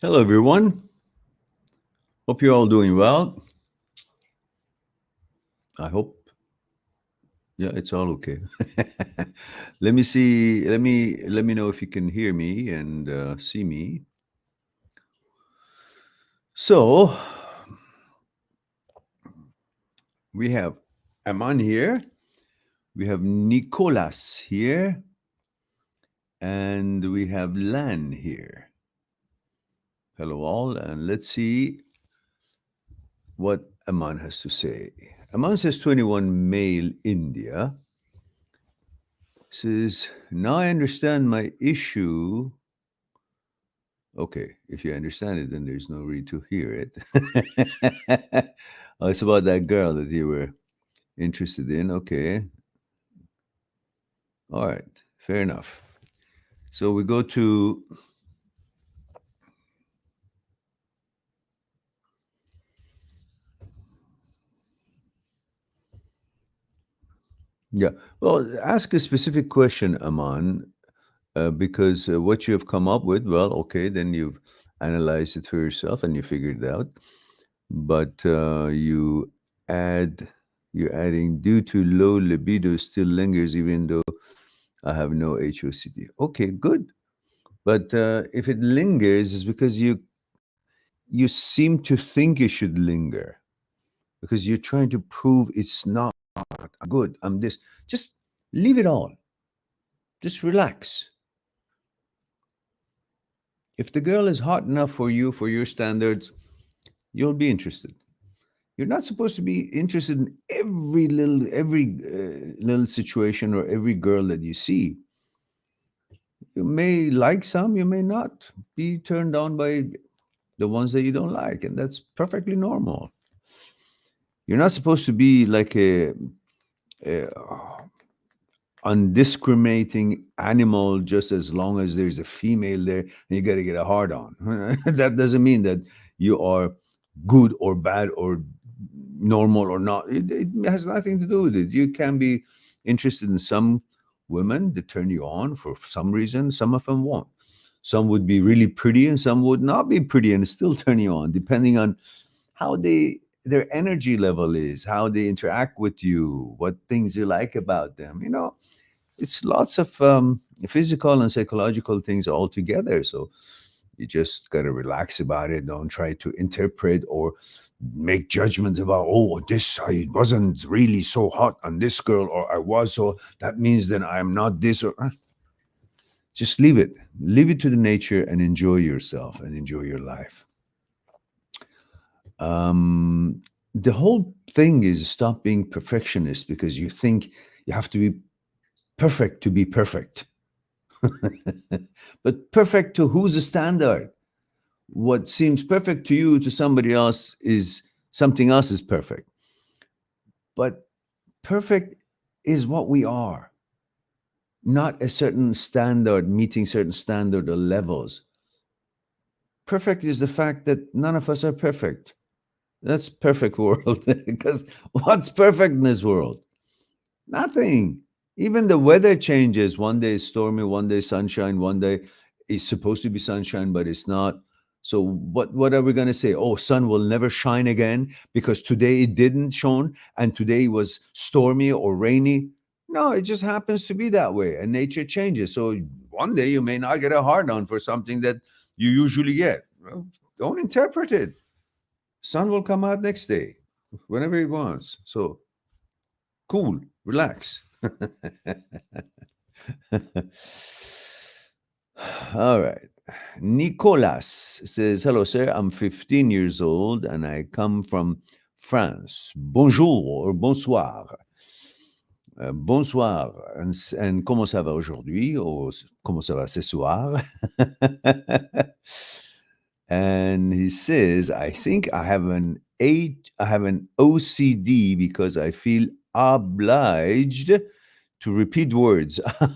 Hello, everyone. Hope you're all doing well. I hope, yeah, it's all okay. Let me see. Let me know if you can hear me and see me. So we have Aman here. We have Nicolas here, and we have Lan here. Hello, all, and let's see what Aman has to say. Aman says 21 male India. Says, now I understand my issue. Okay, if you understand it, then there's no reason to hear it. Oh, it's about that girl that you were interested in. Okay. All right. Fair enough. So we go to. Yeah. Well, ask a specific question, Aman, because what you have come up with, well, okay, then you've analyzed it for yourself and you figured it out. But you're adding due to low libido still lingers even though I have no HOCD. Okay, good. But if it lingers, it's because you seem to think it should linger because you're trying to prove it's not. I'm good. I'm this. Just leave it all. Just relax. If the girl is hot enough for you, for your standards, you'll be interested. You're not supposed to be interested in every little situation or every girl that you see. You may like some, you may not be turned on by the ones that you don't like, and that's perfectly normal. You're not supposed to be like a undiscriminating animal just as long as there's a female there and you got to get a hard on. That doesn't mean that you are good or bad or normal or not. It has nothing to do with it. You can be interested in some women that turn you on for some reason, some of them won't. Some would be really pretty and some would not be pretty and still turn you on, depending on how their energy level is, how they interact with you, what things you like about them. It's lots of physical and psychological things all together. So you just got to relax about it. Don't try to interpret or make judgments about, oh, this, I wasn't really so hot on this girl, or I was, so that means then I'm not this, or just leave it. Leave it to the nature and enjoy yourself and enjoy your life. The whole thing is stop being perfectionist because you think you have to be perfect to be perfect. But perfect to whose standard? What seems perfect to you to somebody else is something else is perfect. But perfect is what we are, not a certain standard, meeting certain standard or levels. Perfect is the fact that none of us are perfect. That's perfect world. Because what's perfect in this world? Nothing. Even the weather changes. One day is stormy, one day sunshine, one day it's supposed to be sunshine, but it's not. So what are we gonna say? Oh, sun will never shine again because today it didn't shone and today was stormy or rainy. No, it just happens to be that way, and nature changes. So one day you may not get a hard on for something that you usually get. Well, don't interpret it. Sun will come out next day, whenever it wants. So cool, relax. All right. Nicolas says, hello, sir. I'm 15 years old and I come from France. Bonjour or bonsoir. Bonsoir. And comment ça va aujourd'hui? Or comment ça va ce soir? And he says, I think I have an OCD because I feel obliged to repeat words. I've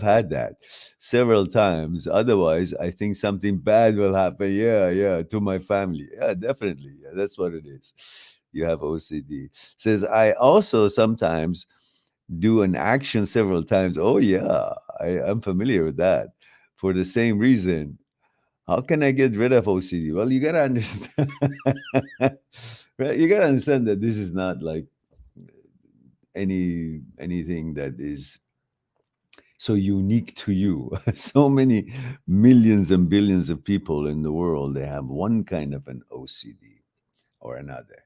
had that several times. Otherwise, I think something bad will happen. Yeah, to my family. Yeah, definitely. Yeah, that's what it is. You have OCD. Says, I also sometimes do an action several times. Oh, yeah, I'm familiar with that for the same reason. How can I get rid of OCD? Well, you got to understand. Right? You got to understand that this is not like anything that is so unique to you. So many millions and billions of people in the world, they have one kind of an OCD or another.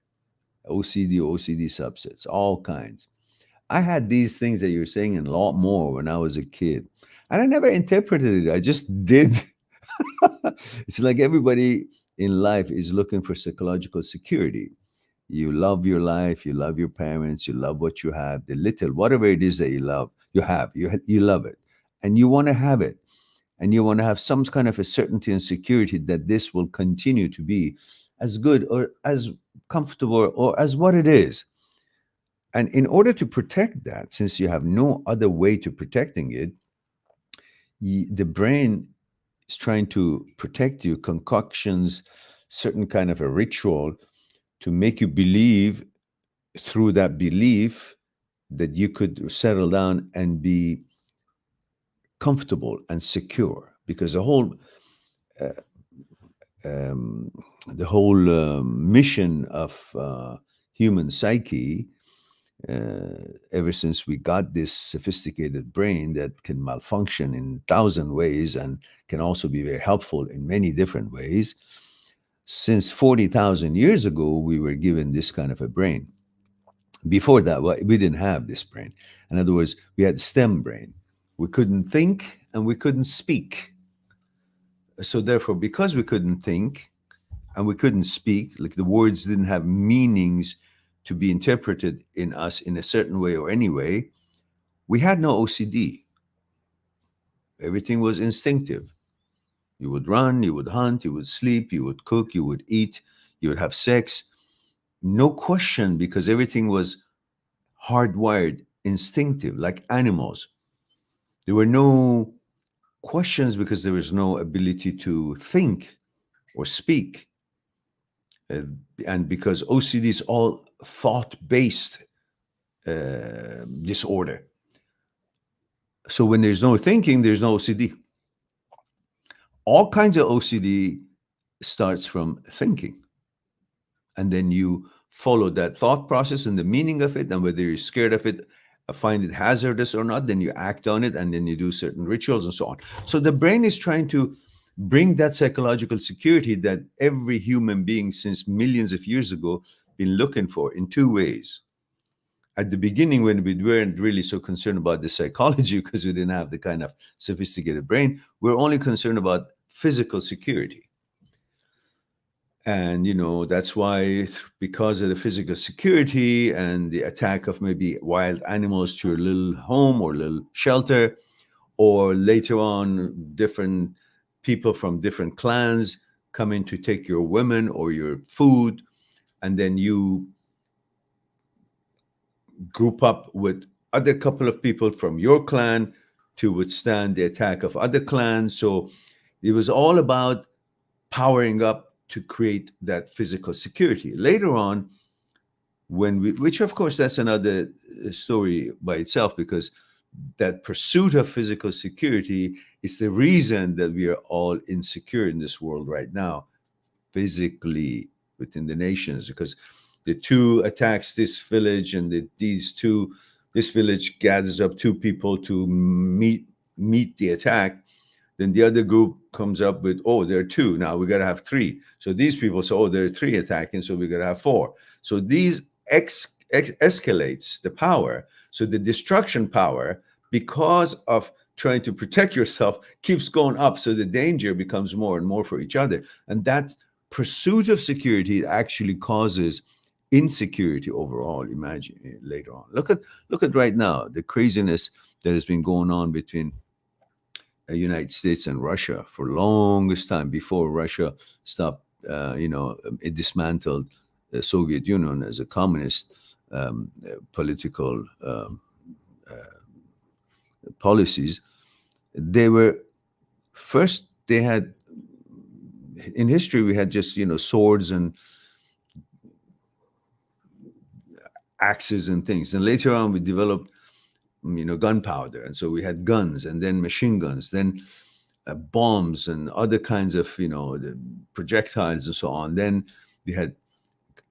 OCD subsets, all kinds. I had these things that you're saying and a lot more when I was a kid. And I never interpreted it. I just did. It's like everybody in life is looking for psychological security. You love your life, you love your parents, you love what you have, the little, whatever it is that you love, you have, you love it. And you want to have it. And you want to have some kind of a certainty and security that this will continue to be as good or as comfortable or as what it is. And in order to protect that, since you have no other way to protecting it, the brain is trying to protect you, concoctions, certain kind of a ritual to make you believe through that belief that you could settle down and be comfortable and secure because uh, um, the whole mission of human psyche, ever since we got this sophisticated brain that can malfunction in 1,000 ways and can also be very helpful in many different ways, since 40,000 years ago we were given this kind of a brain. Before that, we didn't have this brain. In other words, we had stem brain. We couldn't think and we couldn't speak. So therefore, because we couldn't think and we couldn't speak, like the words didn't have meanings to be interpreted in us in a certain way or any way, we had no OCD. Everything was instinctive. You would run, you would hunt, you would sleep, you would cook, you would eat, you would have sex. No question, because everything was hardwired, instinctive, like animals. There were no questions because there was no ability to think or speak. Uh, and because OCD is all thought based disorder. So when there's no thinking, there's no OCD. All kinds of OCD starts from thinking. And then you follow that thought process and the meaning of it, and whether you're scared of it, find it hazardous or not, then you act on it, and then you do certain rituals and so on. So the brain is trying to bring that psychological security that every human being since millions of years ago been looking for in two ways. At the beginning, when we weren't really so concerned about the psychology because we didn't have the kind of sophisticated brain, we're only concerned about physical security. And that's why, because of the physical security and the attack of maybe wild animals to your little home or little shelter, or later on different people from different clans come in to take your women or your food, and then you group up with other couple of people from your clan to withstand the attack of other clans. So it was all about powering up to create that physical security. Later on, when we, which of course that's another story by itself, because that pursuit of physical security is the reason that we are all insecure in this world right now, physically within the nations, because the two attacks this village, and this village gathers up two people to meet the attack. Then the other group comes up with, oh, there are two. Now we got to have three. So these people say, oh, there are three attacking, so we got to have four. So these escalates the power. So the destruction power, because of trying to protect yourself, keeps going up. So the danger becomes more and more for each other. And that pursuit of security actually causes insecurity overall. Imagine later on. Look at right now, the craziness that has been going on between United States and Russia for longest time, before Russia stopped, it dismantled the Soviet Union as a communist political policies. They were first, they had, in history, we had just, swords and axes and things. And later on, we developed, gunpowder. And so we had guns, and then machine guns, then bombs and other kinds of, the projectiles and so on. Then we had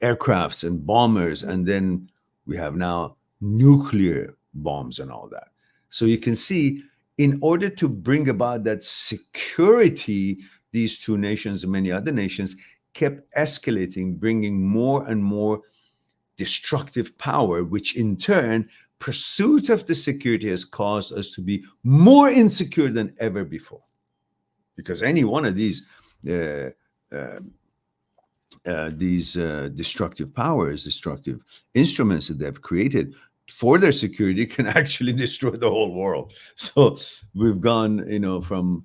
aircrafts and bombers, and then we have now nuclear bombs and all that. So you can see, in order to bring about that security, these two nations and many other nations kept escalating, bringing more and more destructive power, which in turn, pursuit of the security has caused us to be more insecure than ever before. Because any one of these destructive powers, destructive instruments that they've created for their security can actually destroy the whole world. So we've gone, from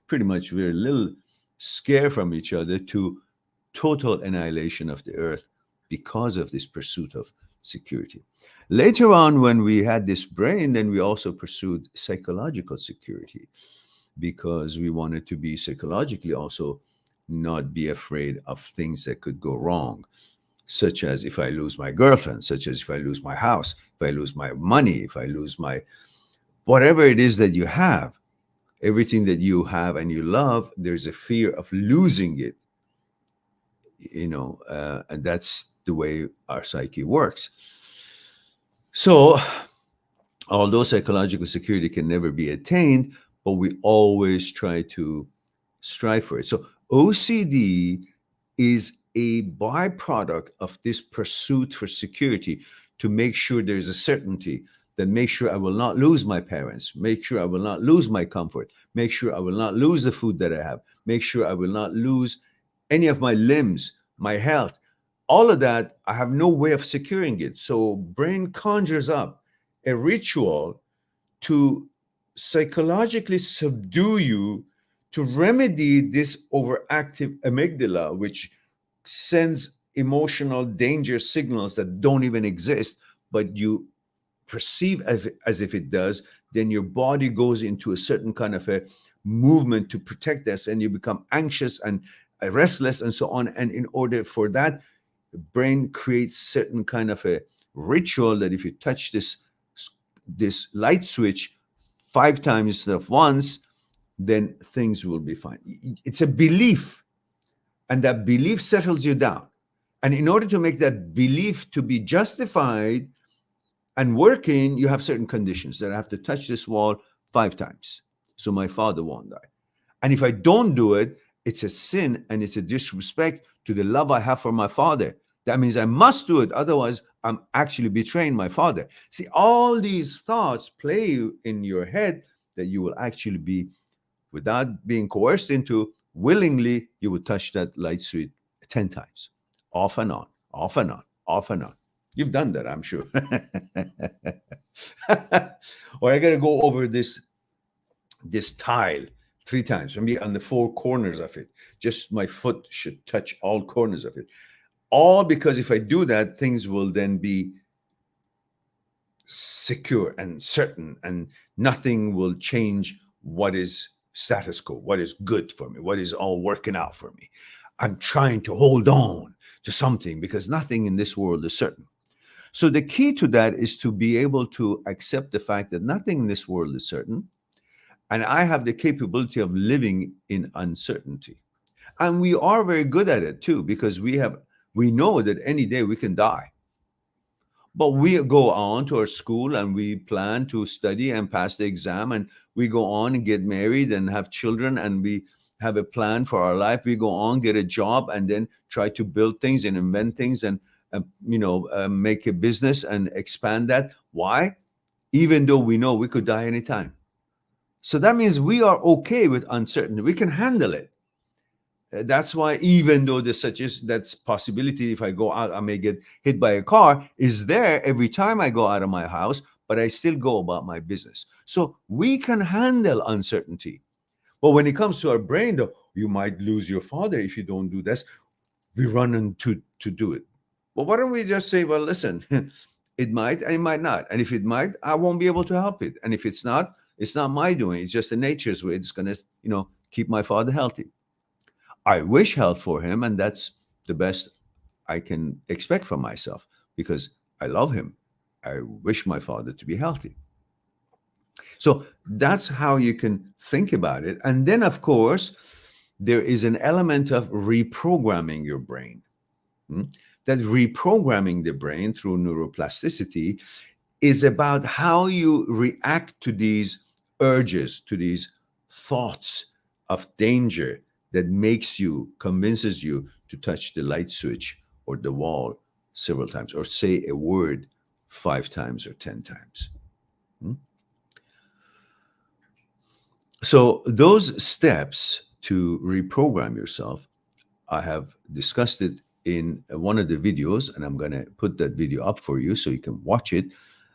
pretty much we're a little scared from each other to total annihilation of the earth because of this pursuit of security. Later on, when we had this brain, then we also pursued psychological security, because we wanted to be psychologically also not be afraid of things that could go wrong, such as if I lose my girlfriend, such as if I lose my house, if I lose my money, if I lose my, whatever it is that you have, everything that you have and you love, there's a fear of losing it, and that's the way our psyche works. So, although psychological security can never be attained, but we always try to strive for it. So OCD is a byproduct of this pursuit for security, to make sure there's a certainty, that make sure I will not lose my parents, make sure I will not lose my comfort, make sure I will not lose the food that I have, make sure I will not lose any of my limbs, my health. All of that, I have no way of securing it. So brain conjures up a ritual to psychologically subdue you, to remedy this overactive amygdala, which sends emotional danger signals that don't even exist, but you perceive as if it does. Then your body goes into a certain kind of a movement to protect us, and you become anxious and restless and so on. And in order for that, the brain creates certain kind of a ritual that if you touch this light switch 5 times instead of once, then things will be fine. It's a belief, and that belief settles you down. And in order to make that belief to be justified and working, you have certain conditions, that I have to touch this wall 5 times so my father won't die. And if I don't do it, it's a sin, and it's a disrespect to the love I have for my father. That means I must do it, otherwise I'm actually betraying my father. See, all these thoughts play in your head that you will actually be, without being coerced into, willingly, you would touch that light switch 10 times, off and on, off and on, off and on. You've done that, I'm sure. Or I got to go over this tile 3 times, maybe on the 4 corners of it. Just my foot should touch all corners of it. All because if I do that, things will then be secure and certain, and nothing will change what is status quo, what is good for me, what is all working out for me. I'm trying to hold on to something because nothing in this world is certain. So the key to that is to be able to accept the fact that nothing in this world is certain, and I have the capability of living in uncertainty. And we are very good at it too, because we know that any day we can die. But we go on to our school and we plan to study and pass the exam, and we go on and get married and have children, and we have a plan for our life. We go on, get a job, and then try to build things and invent things, and make a business and expand that. Why? Even though we know we could die anytime. So that means we are okay with uncertainty. We can handle it. That's why, even though there's such as that's possibility, if I go out, I may get hit by a car, is there every time I go out of my house, but I still go about my business. So we can handle uncertainty. But when it comes to our brain, though, you might lose your father if you don't do this. We run into to do it. Well, why don't we just say, well, listen, it might and it might not. And if it might, I won't be able to help it. And if it's not my doing. It's just the nature's way. It's going to, keep my father healthy. I wish health for him, and that's the best I can expect from myself because I love him. I wish my father to be healthy. So that's how you can think about it. And then, of course, there is an element of reprogramming your brain. That reprogramming the brain through neuroplasticity is about how you react to these urges, to these thoughts of danger that convinces you to touch the light switch or the wall several times, or say a word 5 times or 10 times. So those steps to reprogram yourself, I have discussed it in one of the videos, and I'm going to put that video up for you so you can watch it.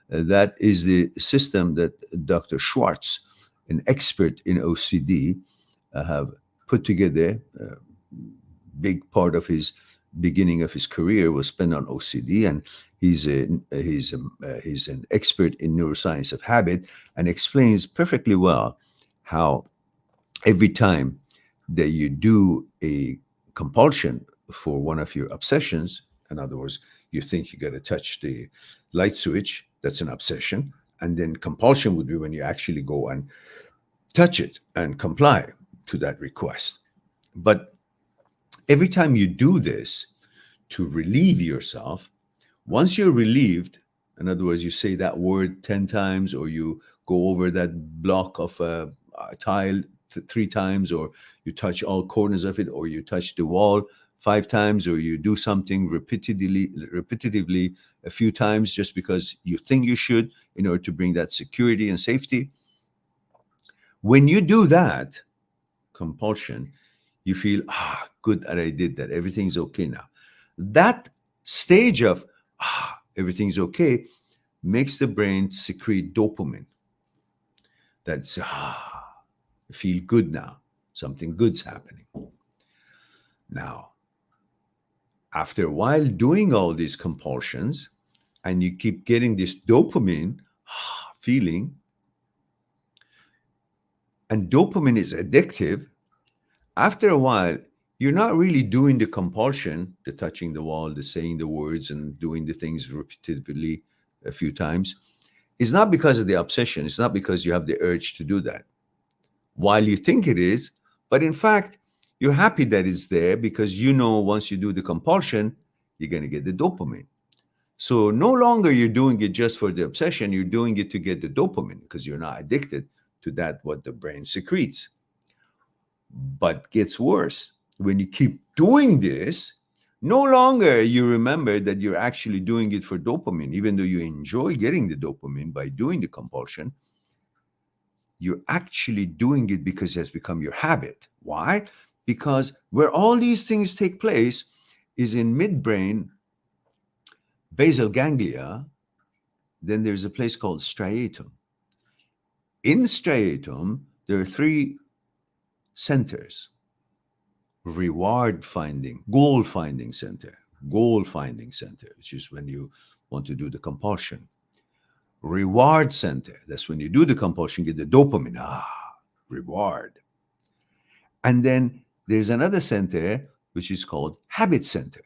That is the system that Dr. Schwartz, an expert in OCD, have put together. Big part of his beginning of his career was spent on OCD, and he's an expert in neuroscience of habit, and explains perfectly well how every time that you do a compulsion for one of your obsessions, in other words, you think you got to touch the light switch, that's an obsession, and then compulsion would be when you actually go and touch it and comply to that request. But every time you do this to relieve yourself, once you're relieved, in other words, you say that word 10 times, or you go over that block of tile 3 times, or you touch all corners of it, or you touch the wall 5 times, or you do something repetitively a few times just because you think you should in order to bring that security and safety. When you do that compulsion, you feel, good that I did that. Everything's okay now. That stage of, everything's okay, makes the brain secrete dopamine. That's, feel good now. Something good's happening. Now, after a while doing all these compulsions, and you keep getting this dopamine feeling, and dopamine is addictive, after a while, you're not really doing the compulsion, the touching the wall, the saying the words, and doing the things repetitively a few times. It's not because of the obsession. It's not because you have the urge to do that, while you think it is. But in fact, you're happy that it's there because you know once you do the compulsion, you're going to get the dopamine. So no longer you're doing it just for the obsession. You're doing it to get the dopamine because you're not addicted to that, what the brain secretes. But gets worse. When you keep doing this, no longer you remember that you're actually doing it for dopamine, even though you enjoy getting the dopamine by doing the compulsion. You're actually doing it because it has become your habit. Why? Because where all these things take place is in midbrain, basal ganglia. Then there's a place called striatum. In striatum, there are 3 centers: reward finding, goal finding center, goal finding center, which is when you want to do the compulsion. Reward center, that's when you do the compulsion, get the dopamine, reward. And then there's another center, which is called habit center.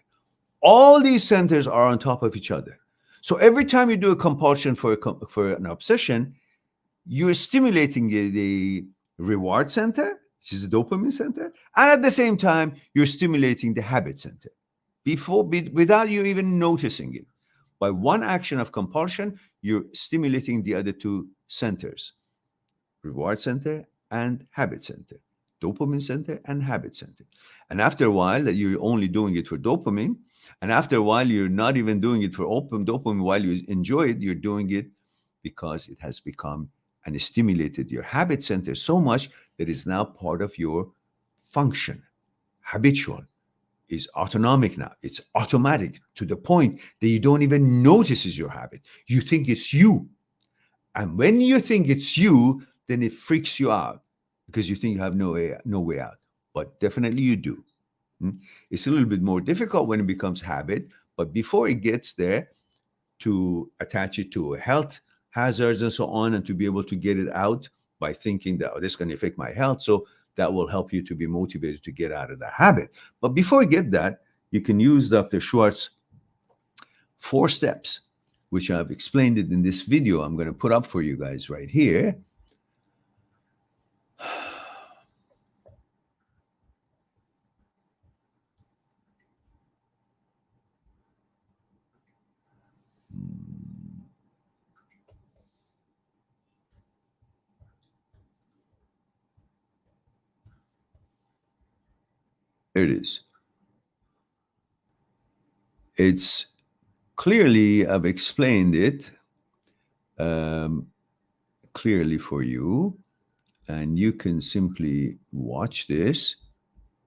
All these centers are on top of each other. So every time you do a compulsion for an obsession, you're stimulating the reward center, which is the dopamine center, and at the same time, you're stimulating the habit center without you even noticing it. By one action of compulsion, you're stimulating the other two centers, reward center and habit center, dopamine center and habit center. And after a while, that you're only doing it for dopamine, and after a while, you're not even doing it for dopamine while you enjoy it, you're doing it because it has become and it stimulated your habit center so much that it's now part of your function. Habitual is autonomic now. It's automatic to the point that you don't even notice it's your habit. You think it's you. And when you think it's you, then it freaks you out because you think you have no way out. But definitely you do. It's a little bit more difficult when it becomes habit, but before it gets there, to attach it to health hazards and so on, and to be able to get it out by thinking that this is going to affect my health. So that will help you to be motivated to get out of that habit. But before you get that, you can use Dr. Schwartz's 4 steps, which I've explained it in this video. I'm going to put up for you guys right here. There it is. It's clearly, I've explained it clearly for you, and you can simply watch this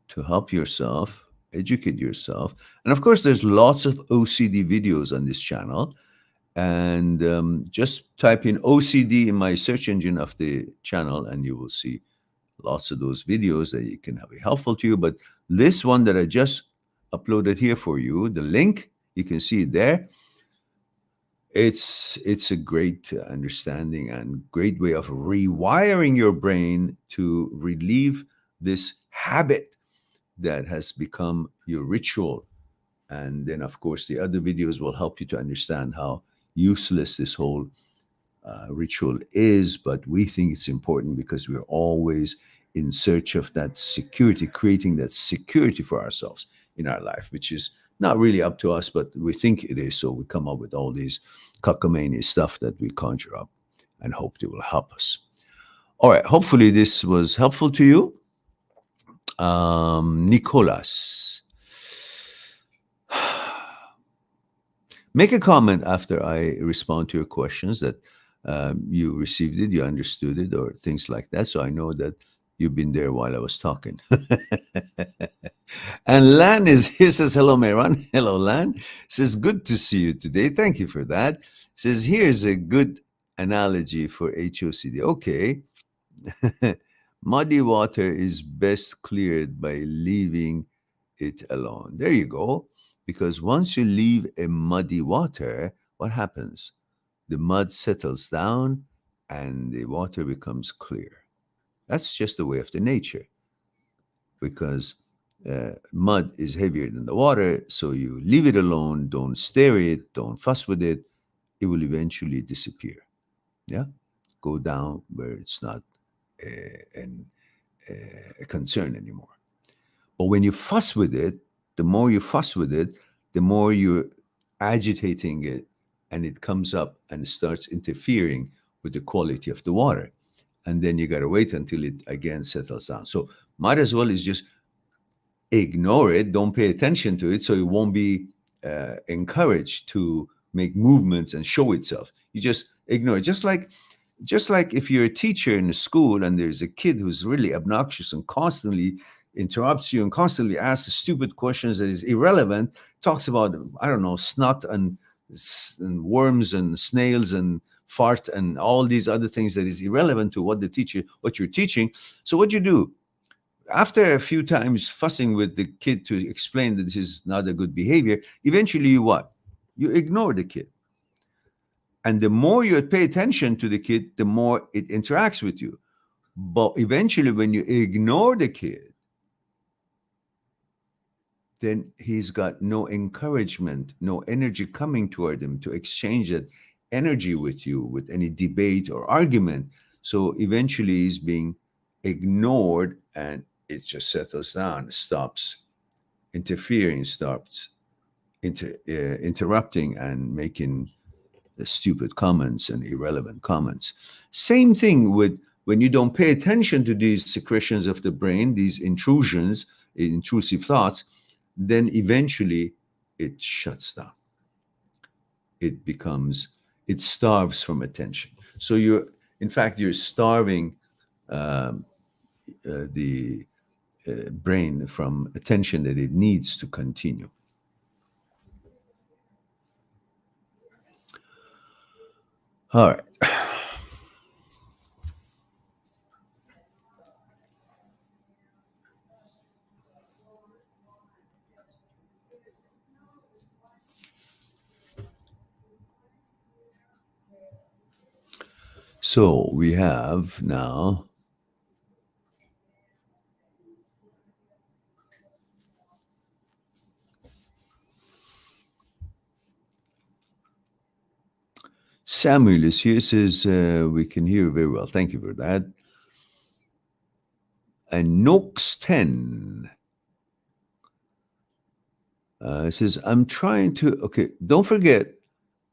to help yourself, educate yourself. And of course, there's lots of OCD videos on this channel. And just type in OCD in my search engine of the channel, and you will see lots of those videos that you can be helpful to you. But this one that I just uploaded here for you, the link, you can see it there. It's a great understanding and great way of rewiring your brain to relieve this habit that has become your ritual. And then, of course, the other videos will help you to understand how useless this whole ritual is. But we think it's important because we're always in search of that security, creating that security for ourselves in our life, which is not really up to us, but we think it is. So we come up with all these cockamamie stuff that we conjure up and hope they will help us. All right. Hopefully this was helpful to you. Nicolas. Make a comment after I respond to your questions that you received it, you understood it, or things like that. So I know that you've been there while I was talking. And Lan is here, says, hello, Mehran. Hello, Lan. Says, good to see you today. Thank you for that. Says, here's a good analogy for HOCD. Okay. Muddy water is best cleared by leaving it alone. There you go. Because once you leave a muddy water, what happens? The mud settles down and the water becomes clear. That's just the way of the nature. Because mud is heavier than the water, so you leave it alone, don't stir it, don't fuss with it, it will eventually disappear. Yeah? Go down where it's not a concern anymore. But when you fuss with it, the more you fuss with it, the more you're agitating it, and it comes up and starts interfering with the quality of the water. And then you got to wait until it again settles down. So might as well is just ignore it, don't pay attention to it, so it won't be encouraged to make movements and show itself. You just ignore it. Just like if you're a teacher in a school and there's a kid who's really obnoxious and constantly interrupts you and constantly asks stupid questions that is irrelevant, talks about, I don't know, snot and worms and snails and fart and all these other things that is irrelevant to what you're teaching. So what you do, After a few times fussing with the kid to explain that this is not a good behavior, eventually you what? You ignore the kid. And the more you pay attention to the kid, the more it interacts with you. But eventually, when you ignore the kid, then he's got no encouragement, no energy coming toward him to exchange that energy with you with any debate or argument. So eventually he's being ignored and it just settles down, stops interfering, stops interrupting and making stupid comments and irrelevant comments. Same thing with when you don't pay attention to these secretions of the brain, these intrusions, intrusive thoughts, then eventually it shuts down. It becomes, it starves from attention. So you're, in fact, you're starving um, the brain from attention that it needs to continue. All right. So we have now Samuel is here, says we can hear you very well. Thank you for that. And Nox 10 says, I'm trying to, okay, don't forget,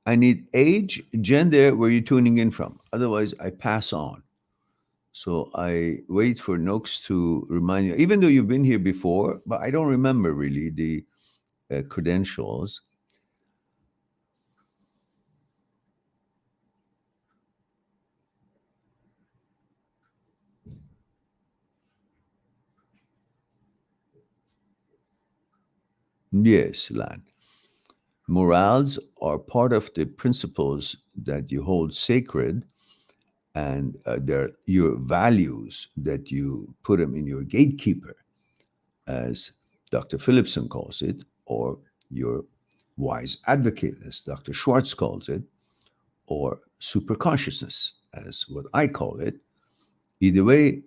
I need age, gender, where you're tuning in from. Otherwise, I pass on. So I wait for Nox to remind you, even though you've been here before, but I don't remember really the credentials. Yes, Lan. Morals are part of the principles that you hold sacred, and they're your values that you put them in your gatekeeper, as Dr. Philipson calls it, or your wise advocate, as Dr. Schwartz calls it, or superconsciousness, as what I call it. Either way,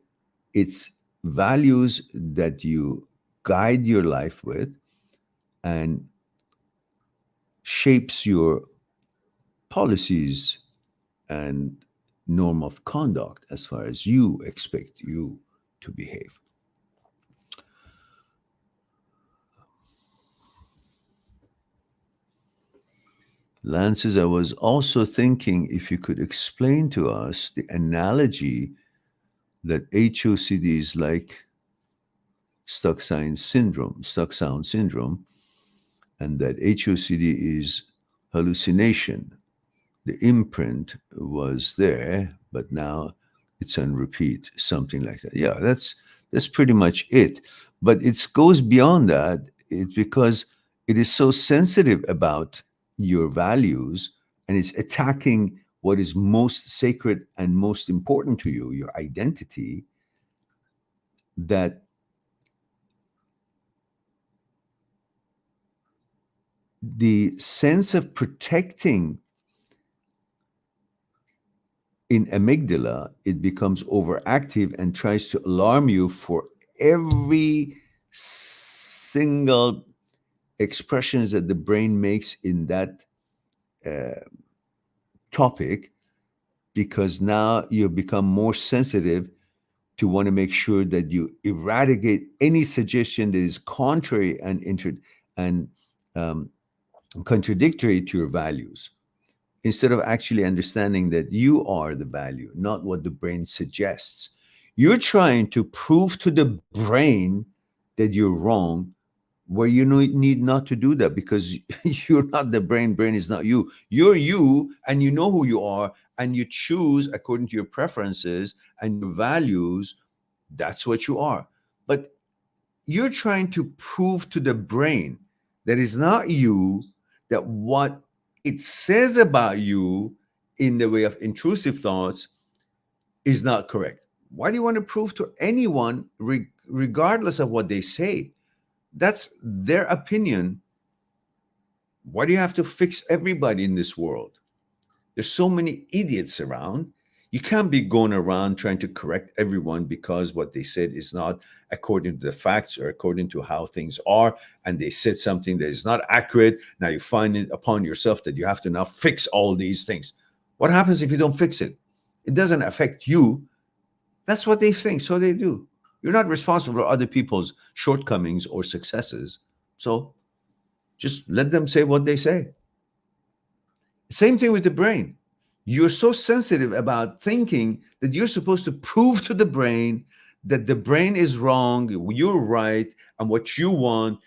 it's values that you guide your life with and shapes your policies and norm of conduct as far as you expect you to behave. Lance says, I was also thinking if you could explain to us the analogy that HOCD is like stuck sound syndrome, and that HOCD is hallucination. The imprint was there, but now it's on repeat, something like that. Yeah, that's pretty much it. But it goes beyond that. It's because it is so sensitive about your values and it's attacking what is most sacred and most important to you, your identity, that the sense of protecting in amygdala, it becomes overactive and tries to alarm you for every single expressions that the brain makes in that uh, topic, because now you've become more sensitive to want to make sure that you eradicate any suggestion that is contrary and um, contradictory to your values, instead of actually understanding that you are the value, not what the brain suggests. You're trying to prove to the brain that you're wrong, where you need not to do that, because you're not the brain. Brain is not you. You're you, and you know who you are, and you choose according to your preferences and your values. That's what you are. But you're trying to prove to the brain that it's not you, that what it says about you in the way of intrusive thoughts is not correct. Why do you want to prove to anyone, regardless of what they say. That's their opinion. Why do you have to fix everybody in this world? There's so many idiots around. You can't be going around trying to correct everyone because what they said is not according to the facts or according to how things are, and they said something that is not accurate. Now you find it upon yourself that you have to now fix all these things. What happens if you don't fix it? It doesn't affect you. That's what they think, so they do. You're not responsible for other people's shortcomings or successes. So just let them say what they say. Same thing with the brain. You're so sensitive about thinking that you're supposed to prove to the brain that the brain is wrong, you're right, and what you want,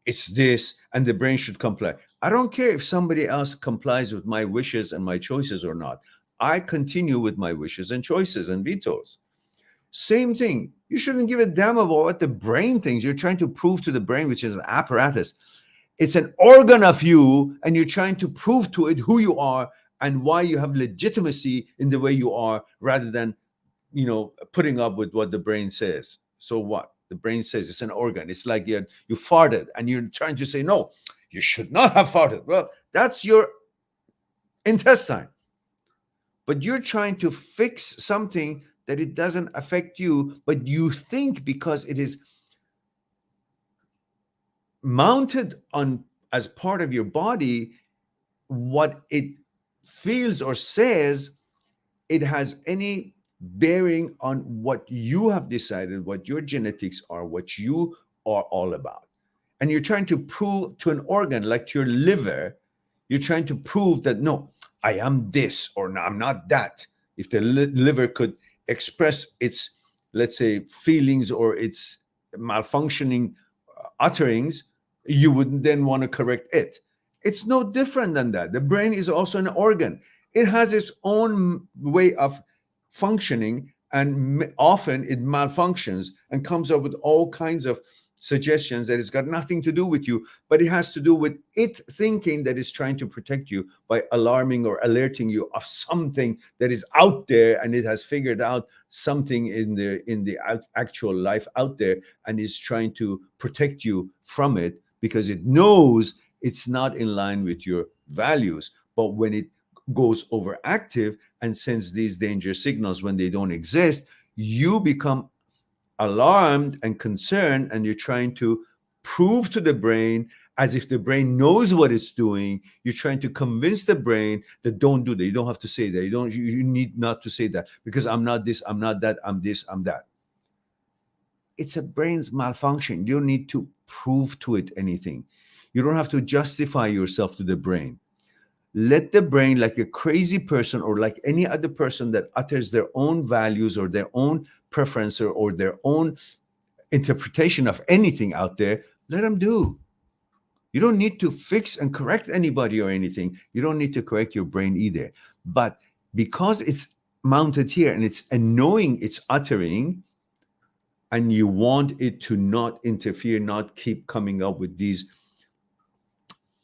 it's this, and the brain should comply. I don't care if somebody else complies with my wishes and my choices or not. I continue with my wishes and choices and vetoes. Same thing. You shouldn't give a damn about what the brain thinks. You're trying to prove to the brain, which is an apparatus. It's an organ of you, and you're trying to prove to it who you are and why you have legitimacy in the way you are, rather than, putting up with what the brain says. So what? The brain says it's an organ. It's like you farted, and you're trying to say, no, you should not have farted. Well, that's your intestine. But you're trying to fix something that it doesn't affect you, but you think because it is mounted on as part of your body, what it feels or says, it has any bearing on what you have decided, what your genetics are, what you are all about. And you're trying to prove to an organ like your liver, you're trying to prove that, no, I am this, or no, I'm not that. If the liver could express its, let's say, feelings or its malfunctioning utterings, you would then want to correct it. It's no different than that. The brain is also an organ. It has its own way of functioning, and often it malfunctions and comes up with all kinds of suggestions that it's got nothing to do with you, but it has to do with it thinking that is trying to protect you by alarming or alerting you of something that is out there, and it has figured out something in the actual life out there and is trying to protect you from it because it knows it's not in line with your values. But when it goes overactive and sends these danger signals when they don't exist, you become alarmed and concerned, and you're trying to prove to the brain, as if the brain knows what it's doing. You're trying to convince the brain that don't do that. You don't have to say that. You need not to say that, because I'm not this, I'm not that, I'm this, I'm that. It's a brain's malfunction. You don't need to prove to it anything. You don't have to justify yourself to the brain. Let the brain, like a crazy person or like any other person that utters their own values or their own preference or their own interpretation of anything out there, let them do. You don't need to fix and correct anybody or anything. You don't need to correct your brain either. But because it's mounted here and it's annoying, it's uttering, and you want it to not interfere, not keep coming up with these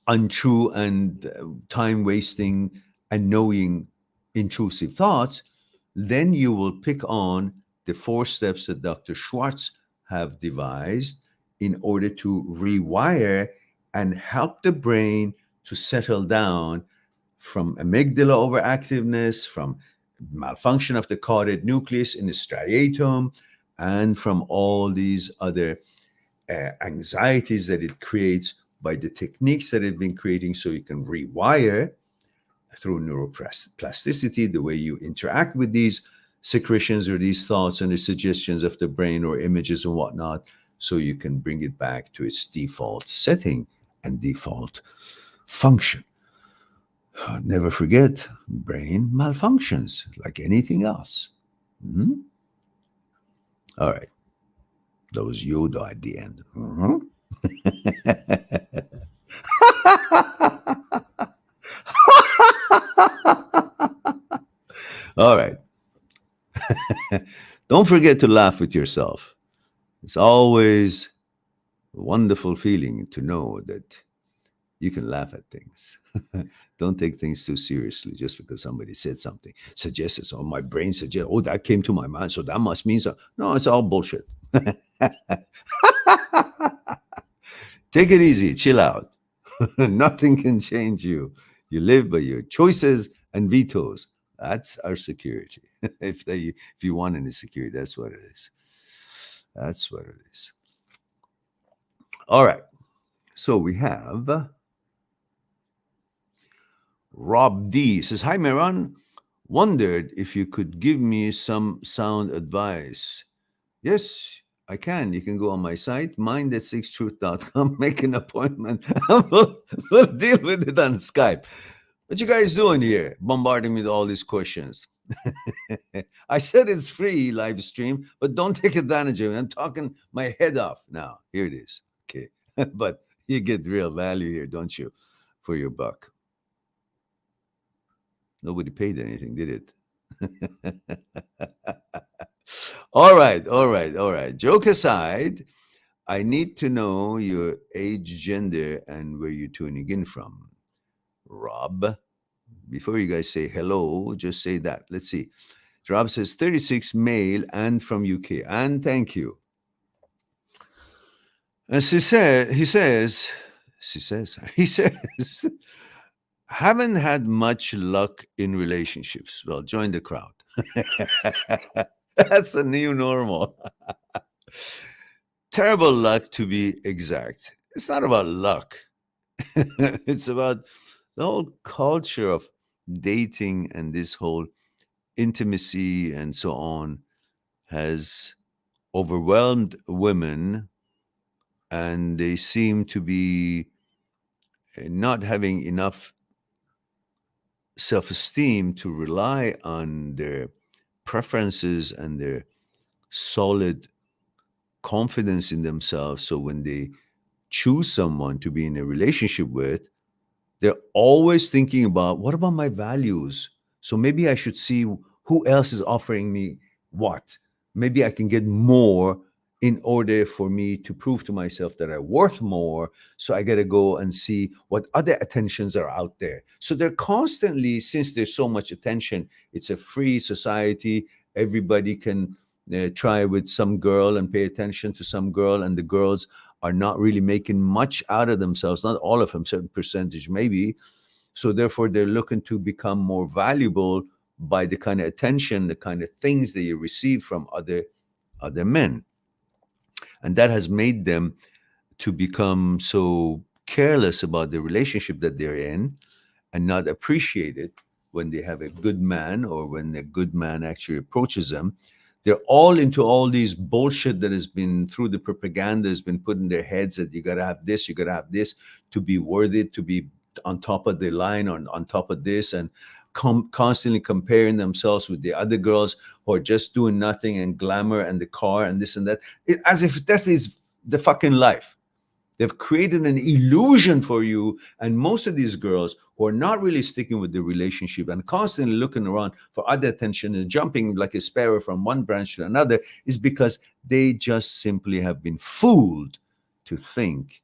untrue and time-wasting, annoying, intrusive thoughts, then you will pick on the 4 steps that Dr. Schwartz have devised in order to rewire and help the brain to settle down from amygdala overactiveness, from malfunction of the caudate nucleus in the striatum, and from all these other anxieties that it creates by the techniques that it's been creating, so you can rewire through neuroplasticity the way you interact with these secretions or these thoughts and the suggestions of the brain or images and whatnot, so you can bring it back to its default setting and default function. Never forget, brain malfunctions like anything else. Mm-hmm. All right. That was Yoda at the end. Mm-hmm. All right. Don't forget to laugh with yourself. It's always a wonderful feeling to know that you can laugh at things. Don't take things too seriously just because somebody said something, suggested, or my brain suggested, oh, that came to my mind, so that must mean so. No, it's all bullshit. Take it easy, chill out. Nothing can change you. You live by your choices and vetoes. That's our security. If you want any security, that's what it is. That's what it is. All right. So we have Rob D says, "Hi, Meron. Wondered if you could give me some sound advice." Yes, I can. You can go on my site, mind@sixtruth.com, make an appointment, and we'll deal with it on Skype. What you guys doing here? Bombarding me with all these questions. I said it's free live stream, but don't take advantage of it. I'm talking my head off now. Here it is. Okay. But you get real value here, don't you? For your buck. Nobody paid anything, did it? All right, all right, all right. Joke aside, I need to know your age, gender, and where you're tuning in from. Rob, before you guys say hello, just say that. Let's see. Rob says 36, male, and from UK. And thank you. And he says, haven't had much luck in relationships. Well, join the crowd. That's a new normal. Terrible luck, to be exact. It's not about luck. It's about the whole culture of dating and this whole intimacy and so on has overwhelmed women, and they seem to be not having enough self-esteem to rely on their preferences and their solid confidence in themselves. So when they choose someone to be in a relationship with, they're always thinking about, what about my values? So maybe I should see who else is offering me what. Maybe I can get more in order for me to prove to myself that I'm worth more. So I got to go and see what other attentions are out there. So they're constantly, since there's so much attention, it's a free society. Everybody can try with some girl and pay attention to some girl, and the girls are not really making much out of themselves, not all of them, certain percentage maybe. So therefore, they're looking to become more valuable by the kind of attention, the kind of things that you receive from other men. And that has made them to become so careless about the relationship that they're in and not appreciate it when they have a good man or when a good man actually approaches them. They're all into all these bullshit that has been through the propaganda has been put in their heads, that you gotta have this, you gotta have this to be worthy, to be on top of the line, on top of this, and constantly comparing themselves with the other girls who are just doing nothing, and glamour and the car and this and that, as if that is the fucking life. They've created an illusion for you. And most of these girls who are not really sticking with the relationship and constantly looking around for other attention and jumping like a sparrow from one branch to another is because they just simply have been fooled to think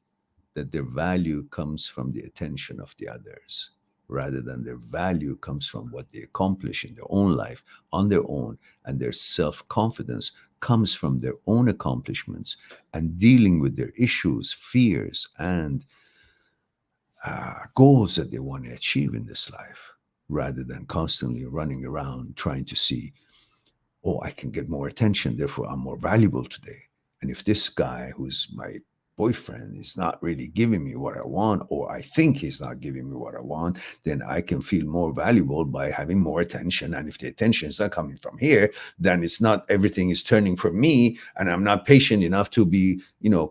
that their value comes from the attention of the others, rather than their value comes from what they accomplish in their own life on their own, and their self-confidence comes from their own accomplishments and dealing with their issues, fears, and goals that they want to achieve in this life, rather than constantly running around trying to see, oh, I can get more attention, therefore I'm more valuable today. And if this guy who's my boyfriend is not really giving me what I want, or I think he's not giving me what I want, then I can feel more valuable by having more attention. And if the attention is not coming from here, then it's not, everything is turning from me, and I'm not patient enough to be,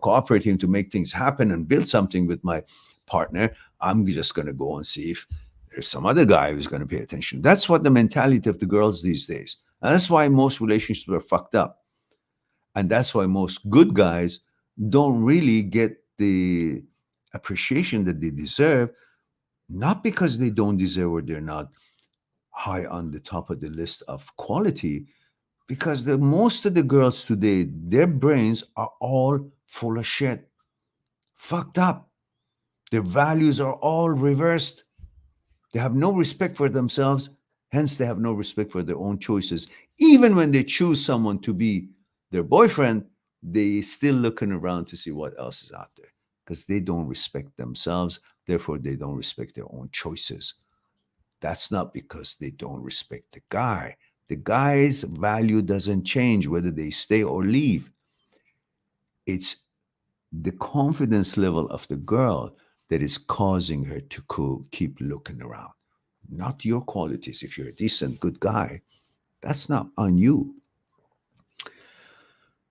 cooperating to make things happen and build something with my partner. I'm just going to go and see if there's some other guy who's going to pay attention. That's what the mentality of the girls these days. And that's why most relationships are fucked up. And that's why most good guys don't really get the appreciation that they deserve, not because they don't deserve or they're not high on the top of the list of quality, because most of the girls today, their brains are all full of shit, fucked up. Their values are all reversed. They have no respect for themselves, hence they have no respect for their own choices. Even when they choose someone to be their boyfriend, they still looking around to see what else is out there because they don't respect themselves. Therefore, they don't respect their own choices. That's not because they don't respect the guy. The guy's value doesn't change whether they stay or leave. It's the confidence level of the girl that is causing her to keep looking around, not your qualities. If you're a decent, good guy, that's not on you.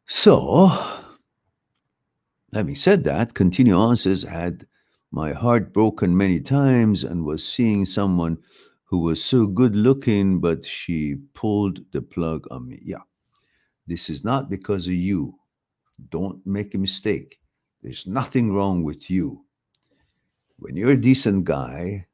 So, having said that, continue on says, had my heart broken many times and was seeing someone who was so good looking, but she pulled the plug on me. Yeah, this is not because of you. Don't make a mistake. There's nothing wrong with you. When you're a decent guy,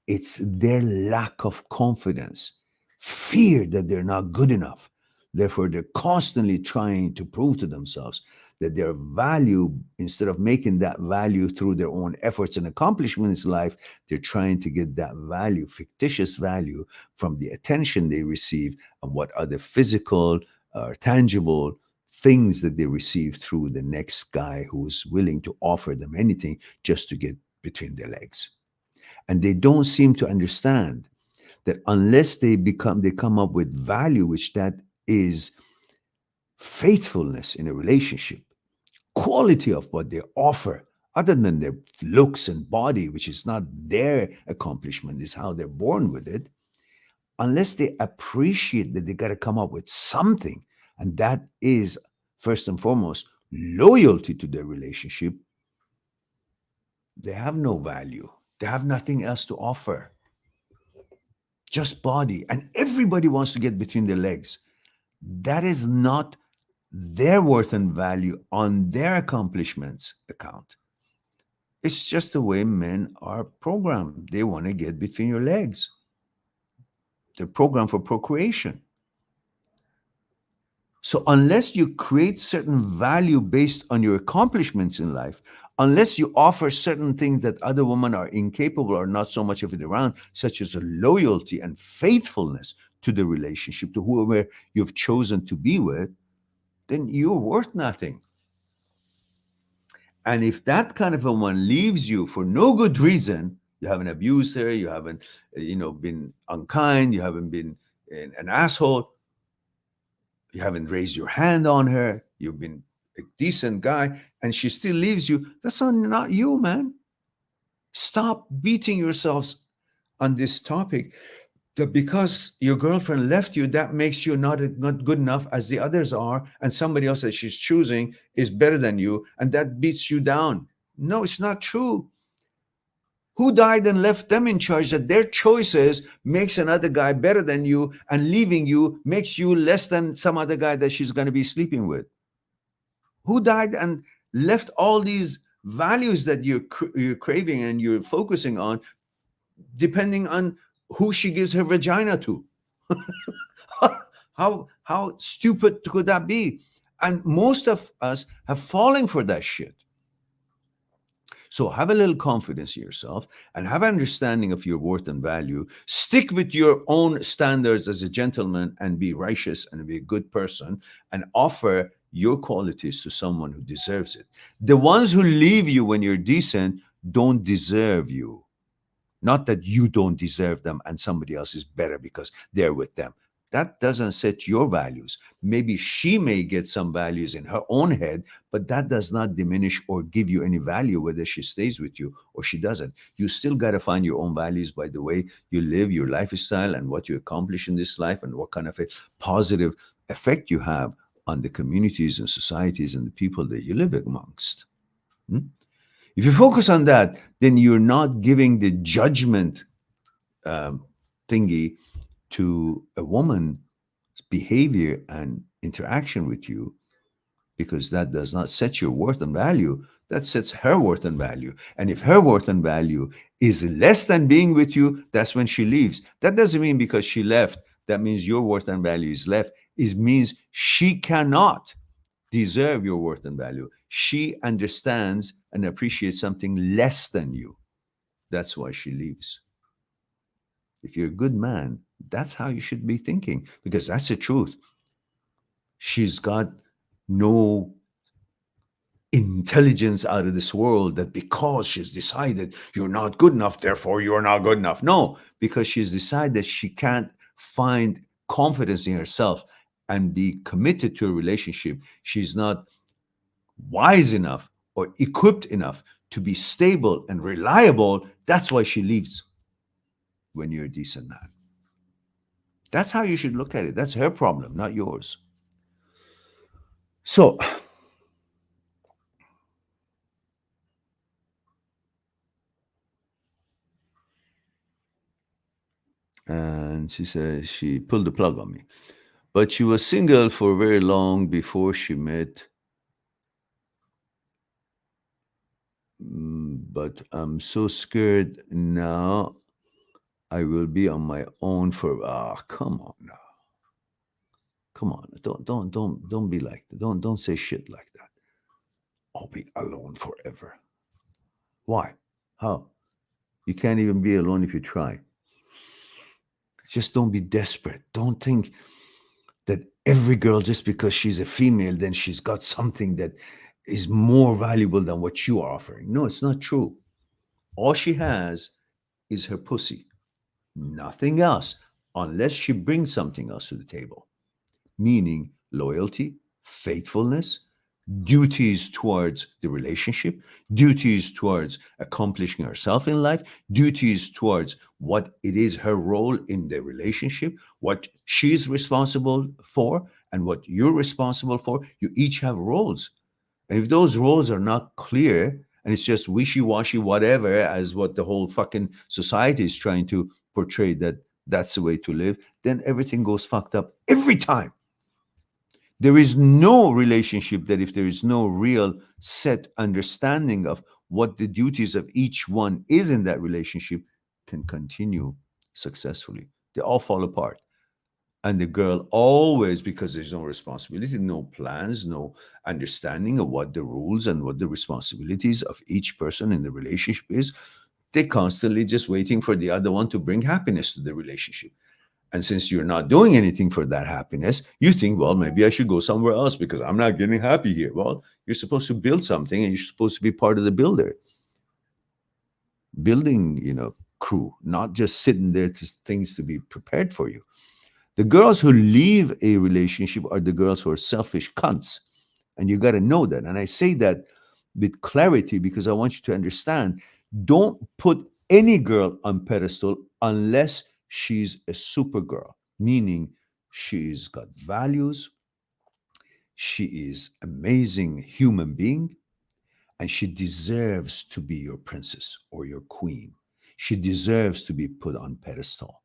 it's their lack of confidence, fear that they're not good enough. Therefore, they're constantly trying to prove to themselves that their value, instead of making that value through their own efforts and accomplishments in life, they're trying to get that value, fictitious value, from the attention they receive and what other physical or tangible things that they receive through the next guy who's willing to offer them anything just to get between their legs. And they don't seem to understand that unless they come up with value, which that is faithfulness in a relationship, quality of what they offer, other than their looks and body, which is not their accomplishment, is how they're born with it. Unless they appreciate that, they got to come up with something, and that is first and foremost loyalty to their relationship. They have no value. They have nothing else to offer, just body. And everybody wants to get between their legs. That is not their worth and value on their accomplishments account. It's just the way men are programmed. They want to get between your legs. They're programmed for procreation. So unless you create certain value based on your accomplishments in life, unless you offer certain things that other women are incapable or not so much of it around, such as a loyalty and faithfulness to the relationship, to whoever you've chosen to be with, then you're worth nothing. And if that kind of a one leaves you for no good reason, you haven't abused her, you haven't, been unkind, you haven't been an asshole, you haven't raised your hand on her, you've been a decent guy, and she still leaves you, that's not you, man. Stop beating yourselves on this topic that because your girlfriend left you, that makes you not good enough as the others are, and somebody else that she's choosing is better than you, and that beats you down. No, it's not true. Who died and left them in charge that their choices makes another guy better than you, and leaving you makes you less than some other guy that she's going to be sleeping with? Who died and left all these values that you're craving and you're focusing on, depending on who she gives her vagina to? How stupid could that be? And most of us have fallen for that shit. So have a little confidence in yourself and have understanding of your worth and value. Stick with your own standards as a gentleman and be righteous and be a good person, and offer your qualities to someone who deserves it. The ones who leave you when you're decent don't deserve you. Not that you don't deserve them and somebody else is better because they're with them. That doesn't set your values. Maybe she may get some values in her own head, but that does not diminish or give you any value whether she stays with you or she doesn't. You still got to find your own values by the way you live your lifestyle and what you accomplish in this life and what kind of a positive effect you have on the communities and societies and the people that you live amongst. Hmm? If you focus on that, then you're not giving the judgment thingy to a woman's behavior and interaction with you, because that does not set your worth and value. That sets her worth and value. And if her worth and value is less than being with you, that's when she leaves. That doesn't mean because she left, that means your worth and value is left. It means she cannot deserve your worth and value. She understands and appreciates something less than you. That's why she leaves. If you're a good man, that's how you should be thinking, because that's the truth. She's got no intelligence out of this world that because she's decided you're not good enough, therefore you're not good enough. No, because she's decided that she can't find confidence in herself and be committed to a relationship. She's not wise enough or equipped enough to be stable and reliable. That's why she leaves when you're a decent man. That's how you should look at it. That's her problem, not yours. So, and she says she pulled the plug on me. But she was single for very long before she met. But I'm so scared now. I will be on my own for. Come on now. Come on. Don't be like that. Don't say shit like that. I'll be alone forever. Why? How? You can't even be alone if you try. Just don't be desperate. Don't think that every girl, just because she's a female, then she's got something that is more valuable than what you are offering. No, it's not true. All she has is her pussy, nothing else, unless she brings something else to the table, meaning loyalty, faithfulness, duties towards the relationship, duties towards accomplishing herself in life, duties towards what it is her role in the relationship, what she's responsible for, and what you're responsible for. You each have roles. And if those roles are not clear and it's just wishy washy, whatever, as what the whole fucking society is trying to portray that that's the way to live, then everything goes fucked up every time. There is no relationship that if there is no real set understanding of what the duties of each one is in that relationship can continue successfully. They all fall apart. And the girl always, because there's no responsibility, no plans, no understanding of what the rules and what the responsibilities of each person in the relationship is, they're constantly just waiting for the other one to bring happiness to the relationship. And since you're not doing anything for that happiness, you think, well, maybe I should go somewhere else because I'm not getting happy here. Well, you're supposed to build something and you're supposed to be part of the building, crew, not just sitting there to things to be prepared for you. The girls who leave a relationship are the girls who are selfish cunts. And you got to know that. And I say that with clarity because I want you to understand, don't put any girl on pedestal unless she's a super girl, meaning she's got values, she is amazing human being, and she deserves to be your princess or your queen. She deserves to be put on pedestal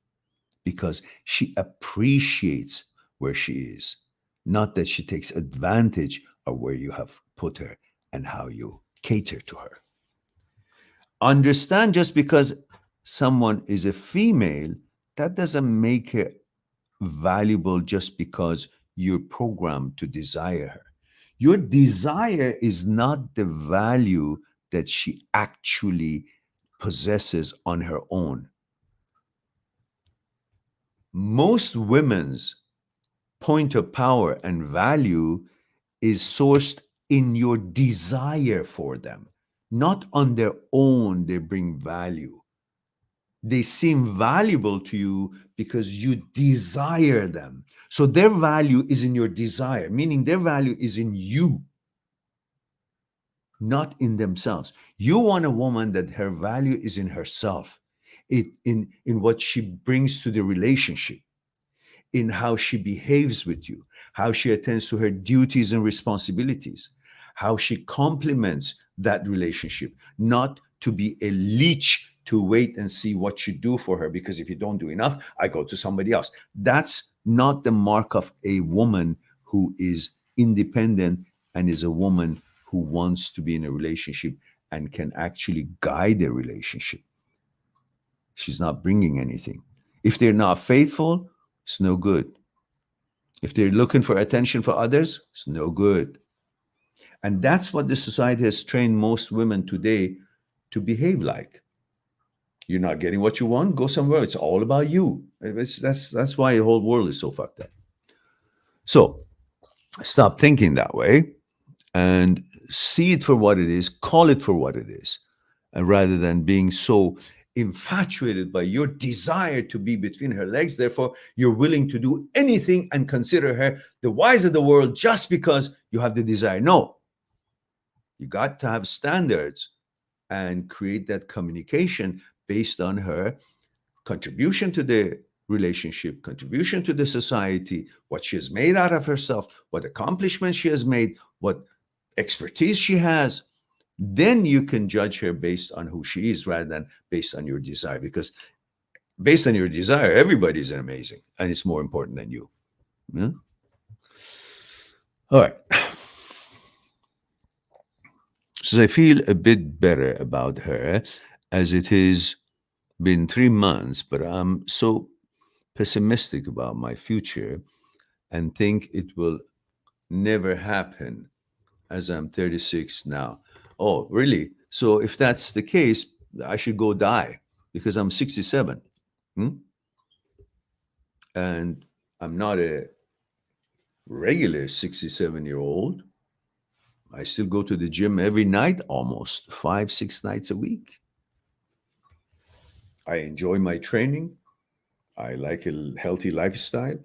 because she appreciates where she is, not that she takes advantage of where you have put her and how you cater to her. Understand, just because someone is a female, that doesn't make her valuable just because you're programmed to desire her. Your desire is not the value that she actually possesses on her own. Most women's point of power and value is sourced in your desire for them, not on their own. They bring value. They seem valuable to you because you desire them. So their value is in your desire, meaning their value is in you, not in themselves. You want a woman that her value is in herself, in what she brings to the relationship, in how she behaves with you, how she attends to her duties and responsibilities, how she complements that relationship, not to be a leech to wait and see what you do for her. Because if you don't do enough, I go to somebody else. That's not the mark of a woman who is independent and is a woman who wants to be in a relationship and can actually guide a relationship. She's not bringing anything. If they're not faithful, it's no good. If they're looking for attention for others, it's no good. And that's what the society has trained most women today to behave like. You're not getting what you want, go somewhere. It's all about you. That's why the whole world is so fucked up. So Stop thinking that way and see it for what it is, call it for what it is, rather than being so infatuated by your desire to be between her legs. Therefore, you're willing to do anything and consider her the wise of the world just because you have the desire. No, you got to have standards and create that communication based on her contribution to the relationship, contribution to the society, what she has made out of herself, what accomplishments she has made, what expertise she has. Then you can judge her based on who she is rather than based on your desire. Because based on your desire, everybody's amazing and it's more important than you. Yeah? All right. So I feel a bit better about her as it has been 3 months, but I'm so pessimistic about my future and think it will never happen as I'm 36 now. Oh, really? So if that's the case, I should go die because I'm 67. Hmm? And I'm not a regular 67-year-old. I still go to the gym every night, almost 5, 6 nights a week. I enjoy my training. I like a healthy lifestyle.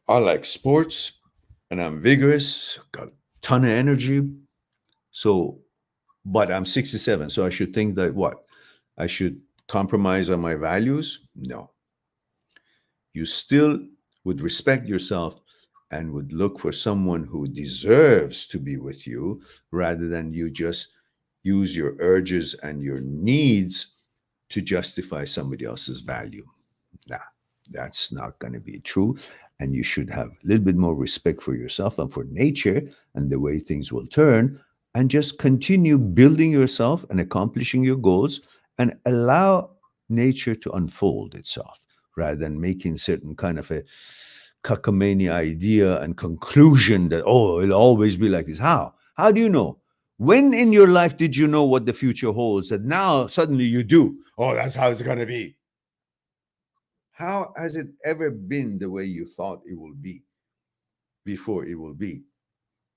I like sports and I'm vigorous, got a ton of energy. So, but I'm 67. So I should think that what? I should compromise on my values? No. You still would respect yourself and would look for someone who deserves to be with you rather than you just use your urges and your needs to justify somebody else's value. Nah, that's not going to be true. And you should have a little bit more respect for yourself and for nature and the way things will turn, and just continue building yourself and accomplishing your goals and allow nature to unfold itself rather than making certain kind of a cockamamie idea and conclusion that, oh, it'll always be like this. How do you know? When in your life did you know what the future holds that now suddenly you do? Oh, that's how it's going to be. How has it ever been the way you thought it will be before it will be?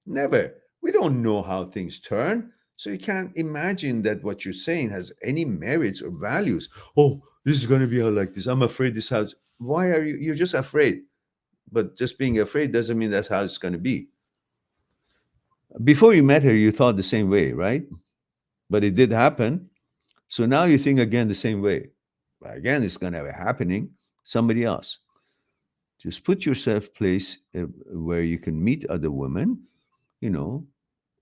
Never. We don't know how things turn. So you can't imagine that what you're saying has any merits or values. Oh, this is going to be like this. I'm afraid this house. Why are you? You're just afraid. But just being afraid doesn't mean that's how it's going to be. Before you met her, you thought the same way, right? But it did happen. So now you think again the same way. But again, it's going to be happening. Somebody else. Just put yourself place where you can meet other women, you know,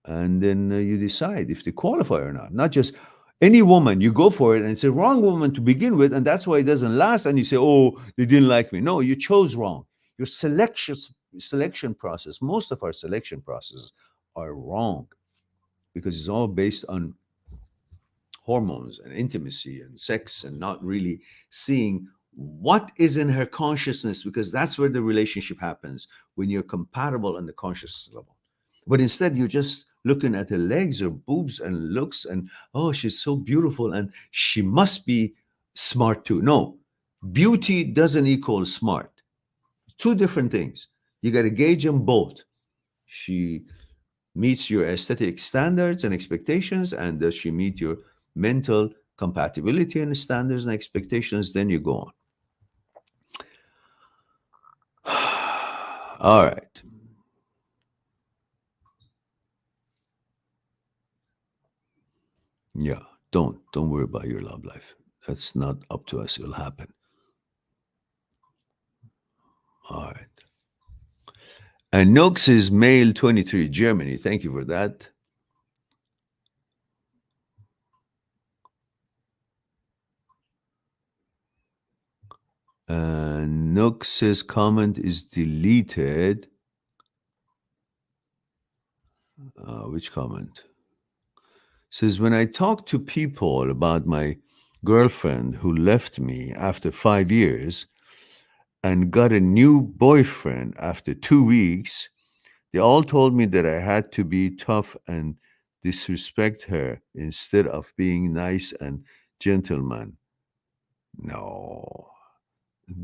and then you decide if they qualify or not. Not just any woman, you go for it and it's a wrong woman to begin with, and that's why it doesn't last. And you say, "Oh, they didn't like me." No, you chose wrong. Your selection process, most of our selection processes are wrong because it's all based on hormones and intimacy and sex and not really seeing what is in her consciousness, because that's where the relationship happens when you're compatible on the conscious level. But instead you're just looking at her legs or boobs and looks and, oh, she's so beautiful and she must be smart too. No, beauty doesn't equal smart. Two different things. You got to gauge them both. She meets your aesthetic standards and expectations, and does she meet your mental compatibility and standards and expectations? Then you go on. All right. Yeah. Don't worry about your love life. That's not up to us. It'll happen. All right. And Nox is male 23, Germany. Thank you for that. Nox's comment is deleted. Which comment? Says, when I talk to people about my girlfriend who left me after 5 years and got a new boyfriend after 2 weeks, they all told me that I had to be tough and disrespect her instead of being nice and gentleman. No.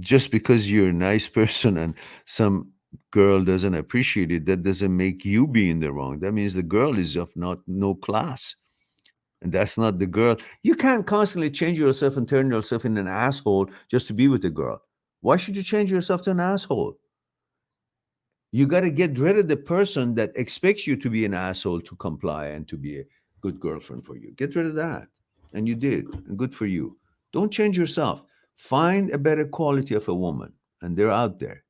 Just because you're a nice person and some girl doesn't appreciate it, that doesn't make you be in the wrong. That means the girl is of not no class. And that's not the girl. You can't constantly change yourself and turn yourself in an asshole just to be with a girl. Why should you change yourself to an asshole? You got to get rid of the person that expects you to be an asshole to comply and to be a good girlfriend for you. Get rid of that. And you did. And good for you. Don't change yourself. Find a better quality of a woman. And they're out there.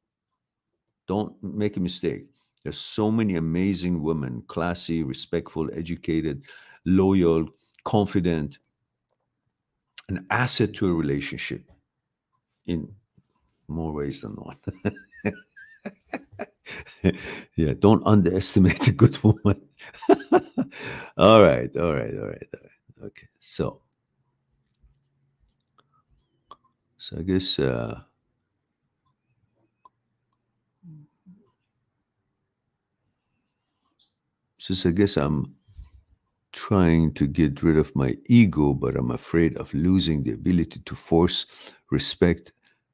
Don't make a mistake. There's so many amazing women, classy, respectful, educated, loyal, confident, an asset to a relationship in more ways than one. Yeah, don't underestimate a good woman. All right, all right, all right, all right. Okay, so I guess since I guess I'm trying to get rid of my ego, but I'm afraid of losing the ability to force respect.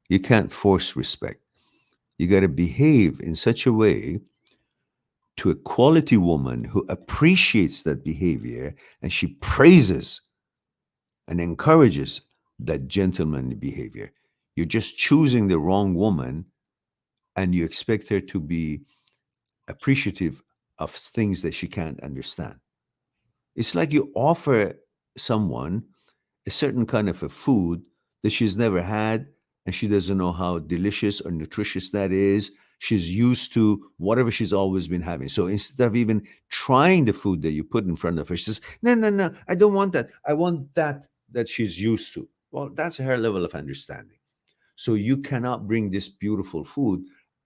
You can't force respect. You got to behave in such a way to a quality woman who appreciates that behavior and she praises and encourages that gentlemanly behavior. You're just choosing the wrong woman and you expect her to be appreciative of things that she can't understand. It's like you offer someone a certain kind of a food that she's never had and she doesn't know how delicious or nutritious that is. She's used to whatever she's always been having. So instead of even trying the food that you put in front of her, she says, no, no, no, I don't want that. I want that she's used to. Well, that's her level of understanding. So you cannot bring this beautiful food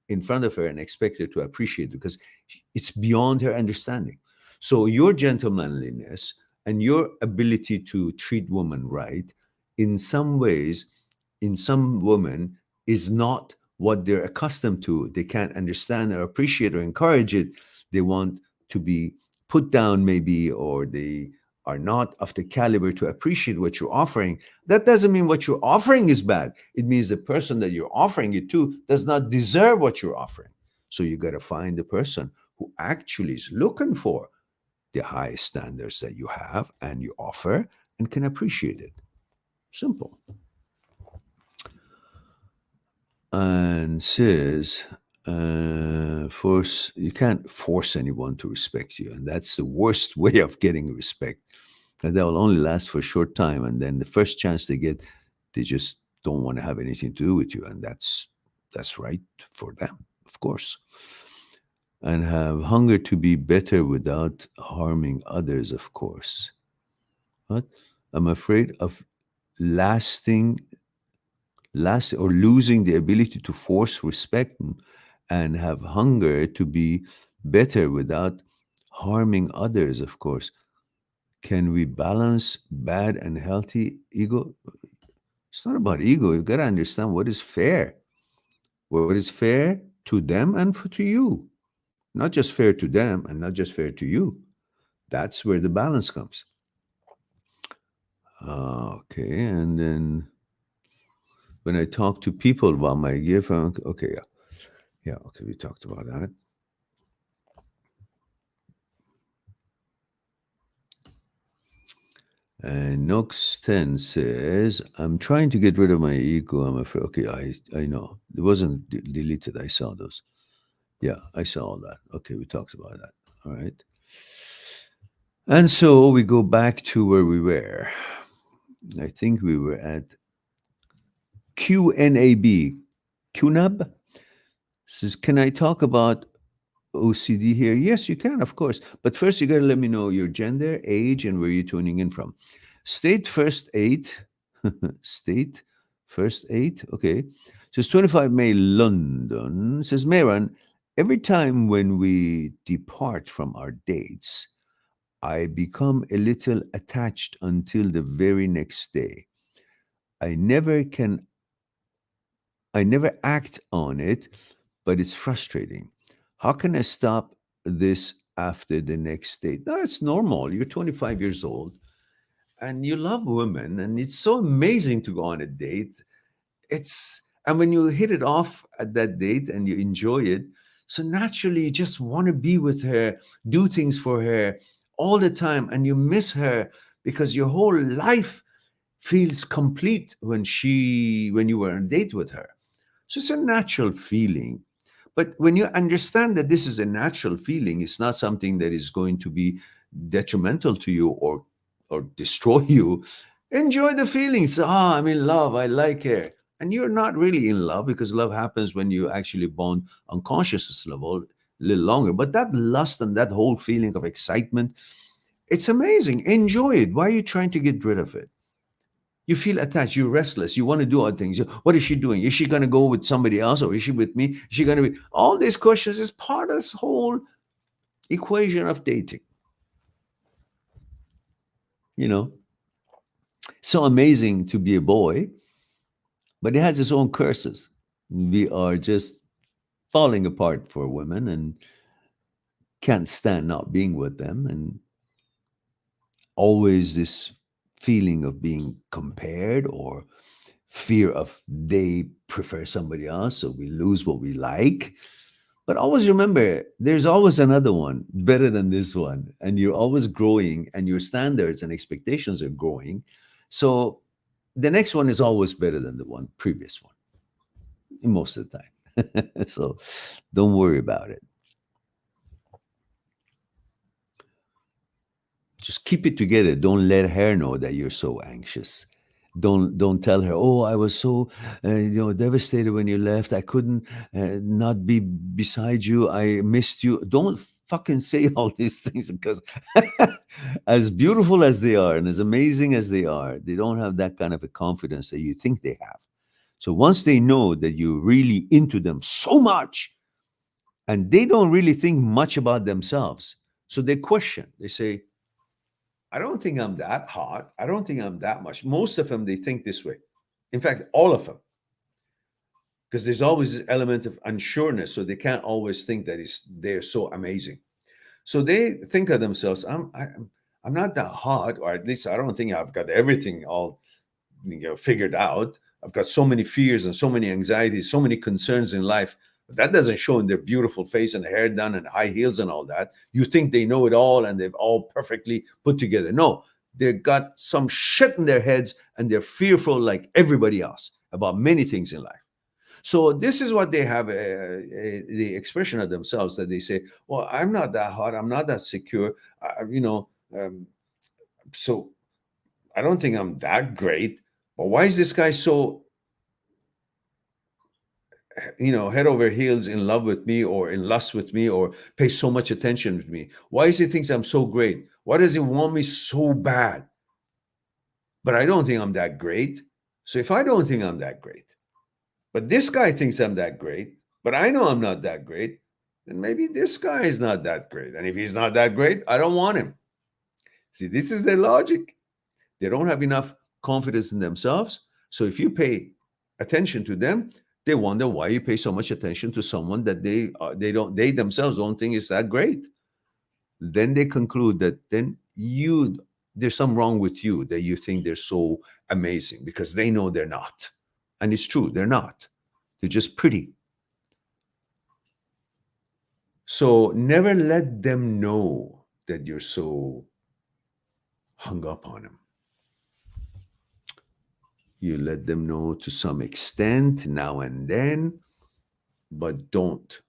in front of her and expect her to appreciate it because it's beyond her understanding. So your gentlemanliness and your ability to treat women right, in some ways, in some women, is not what they're accustomed to. They can't understand or appreciate or encourage it. They want to be put down, maybe, or they are not of the caliber to appreciate what you're offering. That doesn't mean what you're offering is bad. It means the person that you're offering it to does not deserve what you're offering. So you got to find the person who actually is looking for the high standards that you have and you offer and can appreciate it. Simple. And says, force you can't force anyone to respect you, and that's the worst way of getting respect. And that will only last for a short time, and then the first chance they get, they just don't want to have anything to do with you, and that's right for them, of course. And have hunger to be better without harming others, of course. But I'm afraid of lasting or losing the ability to force respect and have hunger to be better without harming others, of course. Can we balance bad and healthy ego? It's not about ego. You've got to understand what is fair. What is fair to them and to you. Not just fair to them and not just fair to you. That's where the balance comes. Okay, and then when I talk to people about my gift, okay, yeah, okay, we talked about that. And Nox 10 says, I'm trying to get rid of my ego. I'm afraid. Okay, I know. It wasn't deleted. I saw those. Yeah, I saw all that. Okay, we talked about that. All right. And so we go back to where we were. I think we were at QNAB. QNAB says, can I talk about OCD here? Yes, you can, of course. But first, you got to let me know your gender, age, and where you're tuning in from. State first eight. State first eight. Okay. Says 25 May, London. Says Mehran, every time when we depart from our dates, I become a little attached until the very next day. I never can, I never act on it, but it's frustrating. How can I stop this after the next date? No, it's normal. You're 25 years old and you love women, and it's so amazing to go on a date. And when you hit it off at that date and you enjoy it, So naturally, you just want to be with her, do things for her all the time, and you miss her because your whole life feels complete when you were on a date with her. So it's a natural feeling. But when you understand that this is a natural feeling, it's not something that is going to be detrimental to you or destroy you. Enjoy the feelings. Ah, I'm in love. I like her. And you're not really in love because love happens when you actually bond on consciousness level a little longer. But that lust and that whole feeling of excitement, it's amazing. Enjoy it. Why are you trying to get rid of it? You feel attached. You're restless. You want to do other things. What is she doing? Is she going to go with somebody else or is she with me? Is she going to be? All these questions is part of this whole equation of dating. You know, so amazing to be a boy, but it has its own curses. We are just falling apart for women and can't stand not being with them. And always this feeling of being compared or fear of they prefer somebody else, so we lose what we like. But always remember, there's always another one better than this one. And you're always growing, and your standards and expectations are growing. So the next one is always better than the one previous one, most of the time. So don't worry about it. Just keep it together. Don't let her know that you're so anxious. Don't tell her, oh, I was so devastated when you left. I couldn't not be beside you. I missed you. Don't fucking say all these things because as beautiful as they are and as amazing as they don't have that kind of a confidence that you think they have. So once they know that you're really into them so much, and they don't really think much about themselves, so they question. They say, I don't think I'm that hot. I don't think I'm that much. Most of them, they think this way. In fact, all of them, because there's always this element of unsureness. So they can't always think that they're so amazing. So they think of themselves, I'm not that hot, or at least I don't think I've got everything all figured out. I've got so many fears and so many anxieties, so many concerns in life. But that doesn't show in their beautiful face and hair done and high heels and all that. You think they know it all and they've all perfectly put together. No, they've got some shit in their heads and they're fearful like everybody else about many things in life. So this is what they have the expression of themselves that they say, well, I'm not that hot. I'm not that secure. So I don't think I'm that great. But why is this guy so head over heels in love with me or in lust with me or pays so much attention with me? Why is he thinks I'm so great? Why does he want me so bad? But I don't think I'm that great. So if I don't think I'm that great, but this guy thinks I'm that great, but I know I'm not that great, then maybe this guy is not that great. And if he's not that great, I don't want him. See, this is their logic. They don't have enough confidence in themselves. So if you pay attention to them, they wonder why you pay so much attention to someone that they themselves don't think is that great. Then they conclude that then there's something wrong with you that you think they're so amazing because they know they're not. And it's true, they're not. They're just pretty. So never let them know that you're so hung up on them. You let them know to some extent now and then, but don't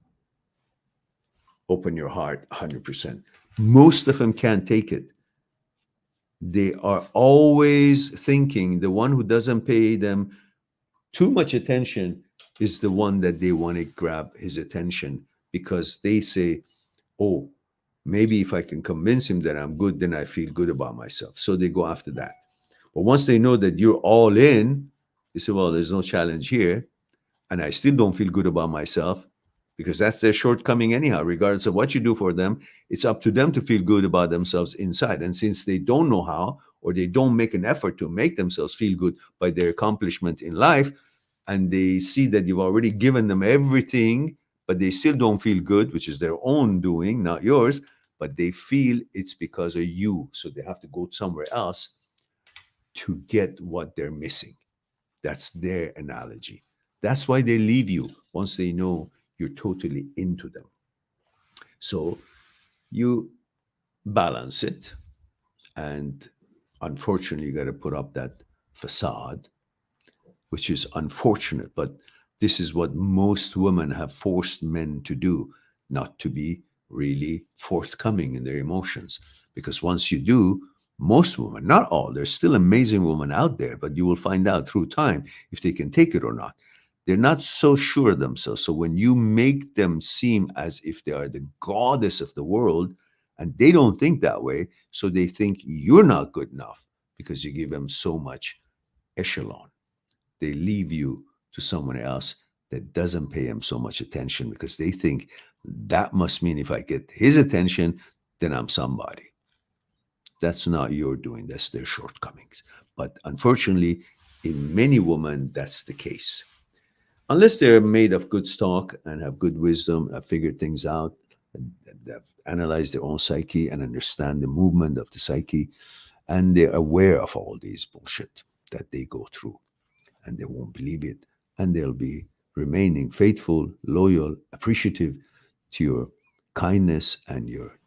open your heart 100%. Most of them can't take it. They are always thinking the one who doesn't pay them too much attention is the one that they want to grab his attention because they say, oh, maybe if I can convince him that I'm good, then I feel good about myself. So they go after that. But once they know that you're all in, they say, well, there's no challenge here. And I still don't feel good about myself because that's their shortcoming anyhow. Regardless of what you do for them, it's up to them to feel good about themselves inside. And since they don't know how, or they don't make an effort to make themselves feel good by their accomplishment in life, and they see that you've already given them everything, but they still don't feel good, which is their own doing, not yours, but they feel it's because of you. So they have to go somewhere else to get what they're missing. That's their analogy. That's why they leave you once they know you're totally into them. So you balance it, and unfortunately, you got to put up that facade, which is unfortunate, but this is what most women have forced men to do, not to be really forthcoming in their emotions. Because once you do, most women, not all, there's still amazing women out there, but you will find out through time if they can take it or not. They're not so sure of themselves. So when you make them seem as if they are the goddess of the world, and they don't think that way, so they think you're not good enough because you give them so much echelon. They leave you to someone else that doesn't pay him so much attention because they think that must mean if I get his attention, then I'm somebody. That's not your doing, that's their shortcomings. But unfortunately, in many women, that's the case. Unless they're made of good stock and have good wisdom, have figured things out, and have analyzed their own psyche and understand the movement of the psyche, and they're aware of all these bullshit that they go through, and they won't believe it, and they'll be remaining faithful, loyal, appreciative to your kindness and your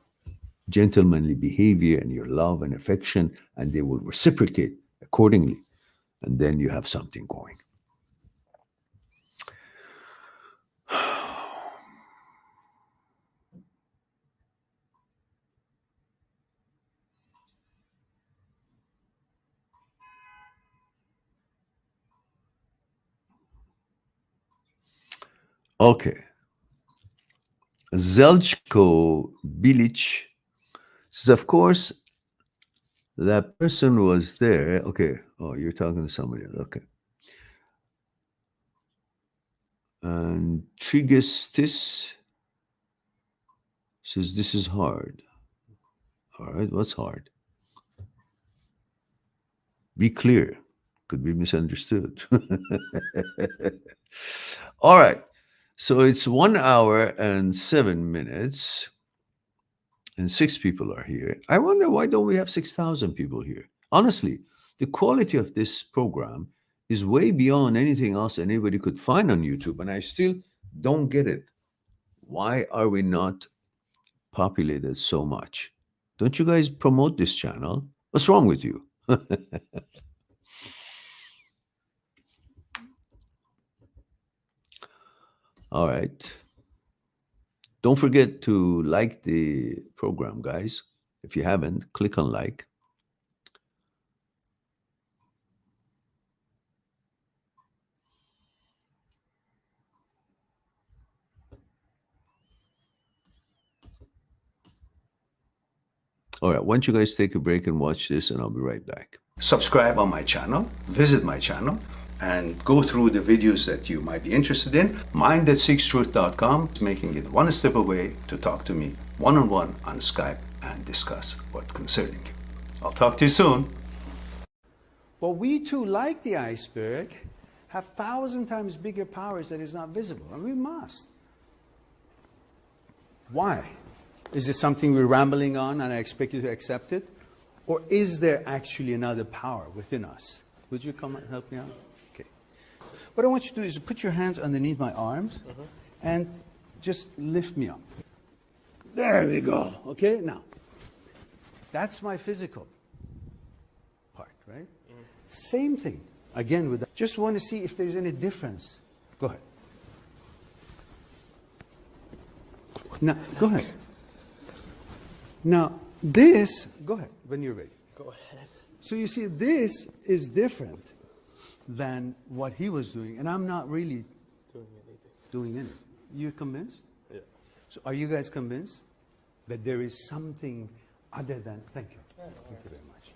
gentlemanly behavior and your love and affection, and they will reciprocate accordingly. And then you have something going. Okay. Zeljko Bilic says, of course, that person was there. Okay. Oh, you're talking to somebody else. Okay. And Trigestis says, this is hard. All right. What's hard? Be clear. Could be misunderstood. All right. So it's 1 hour and 7 minutes, and 6 people are here. I wonder, why don't we have 6,000 people here? Honestly, the quality of this program is way beyond anything else anybody could find on YouTube, and I still don't get it. Why are we not populated so much? Don't you guys promote this channel? What's wrong with you? All right. Don't forget to like the program, guys. If you haven't, click on like. All right, why don't you guys take a break and watch this, and I'll be right back. Subscribe on my channel, visit my channel, and go through the videos that you might be interested in. Mind@seekstruth.com is making it one step away to talk to me one-on-one on Skype and discuss what's concerning you. I'll talk to you soon. But we too, like the iceberg, have 1,000 times bigger powers that is not visible, and we must. Why? Is it something we're rambling on and I expect you to accept it? Or is there actually another power within us? Would you come and help me out? Okay. What I want you to do is put your hands underneath my arms and just lift me up. There we go. Okay, now, that's my physical part, right? Same thing, again, with that. Just want to see if there's any difference. Go ahead. Now, go ahead. Now, this, go ahead, when you're ready. Go ahead. So you see, this is different than what he was doing, and I'm not really doing anything. You convinced? Yeah. So are you guys convinced that there is something other than, thank you. Yeah, Thank you very much.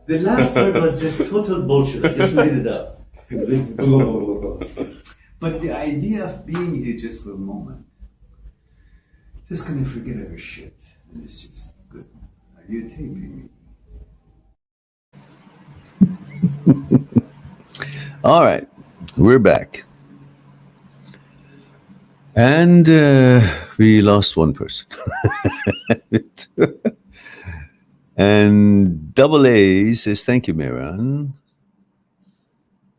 The last word was just total bullshit. I just made it up. But the idea of being here just for a moment, just gonna forget our shit. And it's just good. Are you taping me? All right, we're back. And we lost one person. And Double A says, thank you, Miran.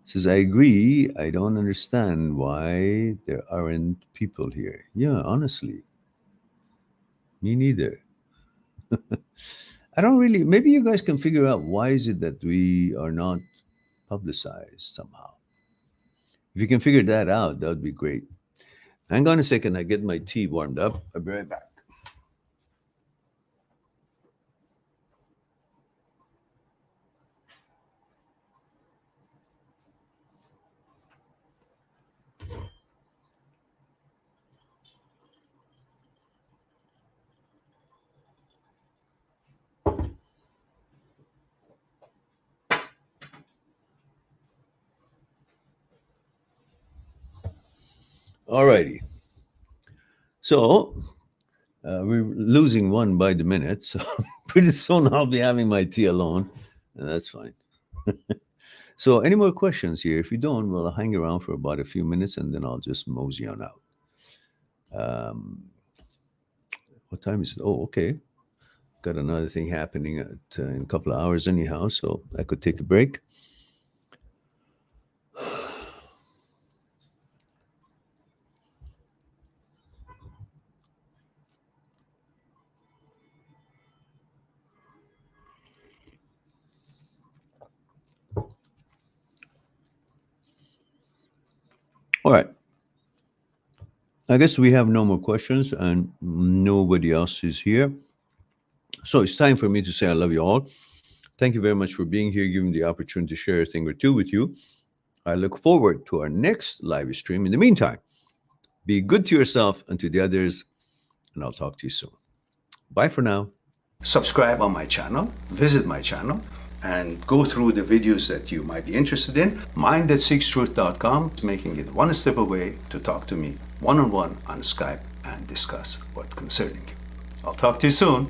Says, I agree. I don't understand why there aren't people here. Yeah, honestly. Me neither. I don't really, maybe you guys can figure out why is it that we are not publicized somehow. If you can figure that out, that would be great. Hang on a second. I get my tea warmed up. I'll be right back. All righty. So we're losing one by the minute. So pretty soon I'll be having my tea alone, and that's fine. So any more questions here? If you don't, we'll hang around for about a few minutes, and then I'll just mosey on out. What time is it? Oh, okay. Got another thing happening in a couple of hours anyhow, so I could take a break. All right. I guess we have no more questions and nobody else is here. So it's time for me to say I love you all. Thank you very much for being here, giving me the opportunity to share a thing or two with you. I look forward to our next live stream. In the meantime, be good to yourself and to the others, and I'll talk to you soon. Bye for now. Subscribe on my channel, visit my channel, and go through the videos that you might be interested in. Mind@seekstruth.com is making it one step away to talk to me one-on-one on Skype and discuss what's concerning you. I'll talk to you soon.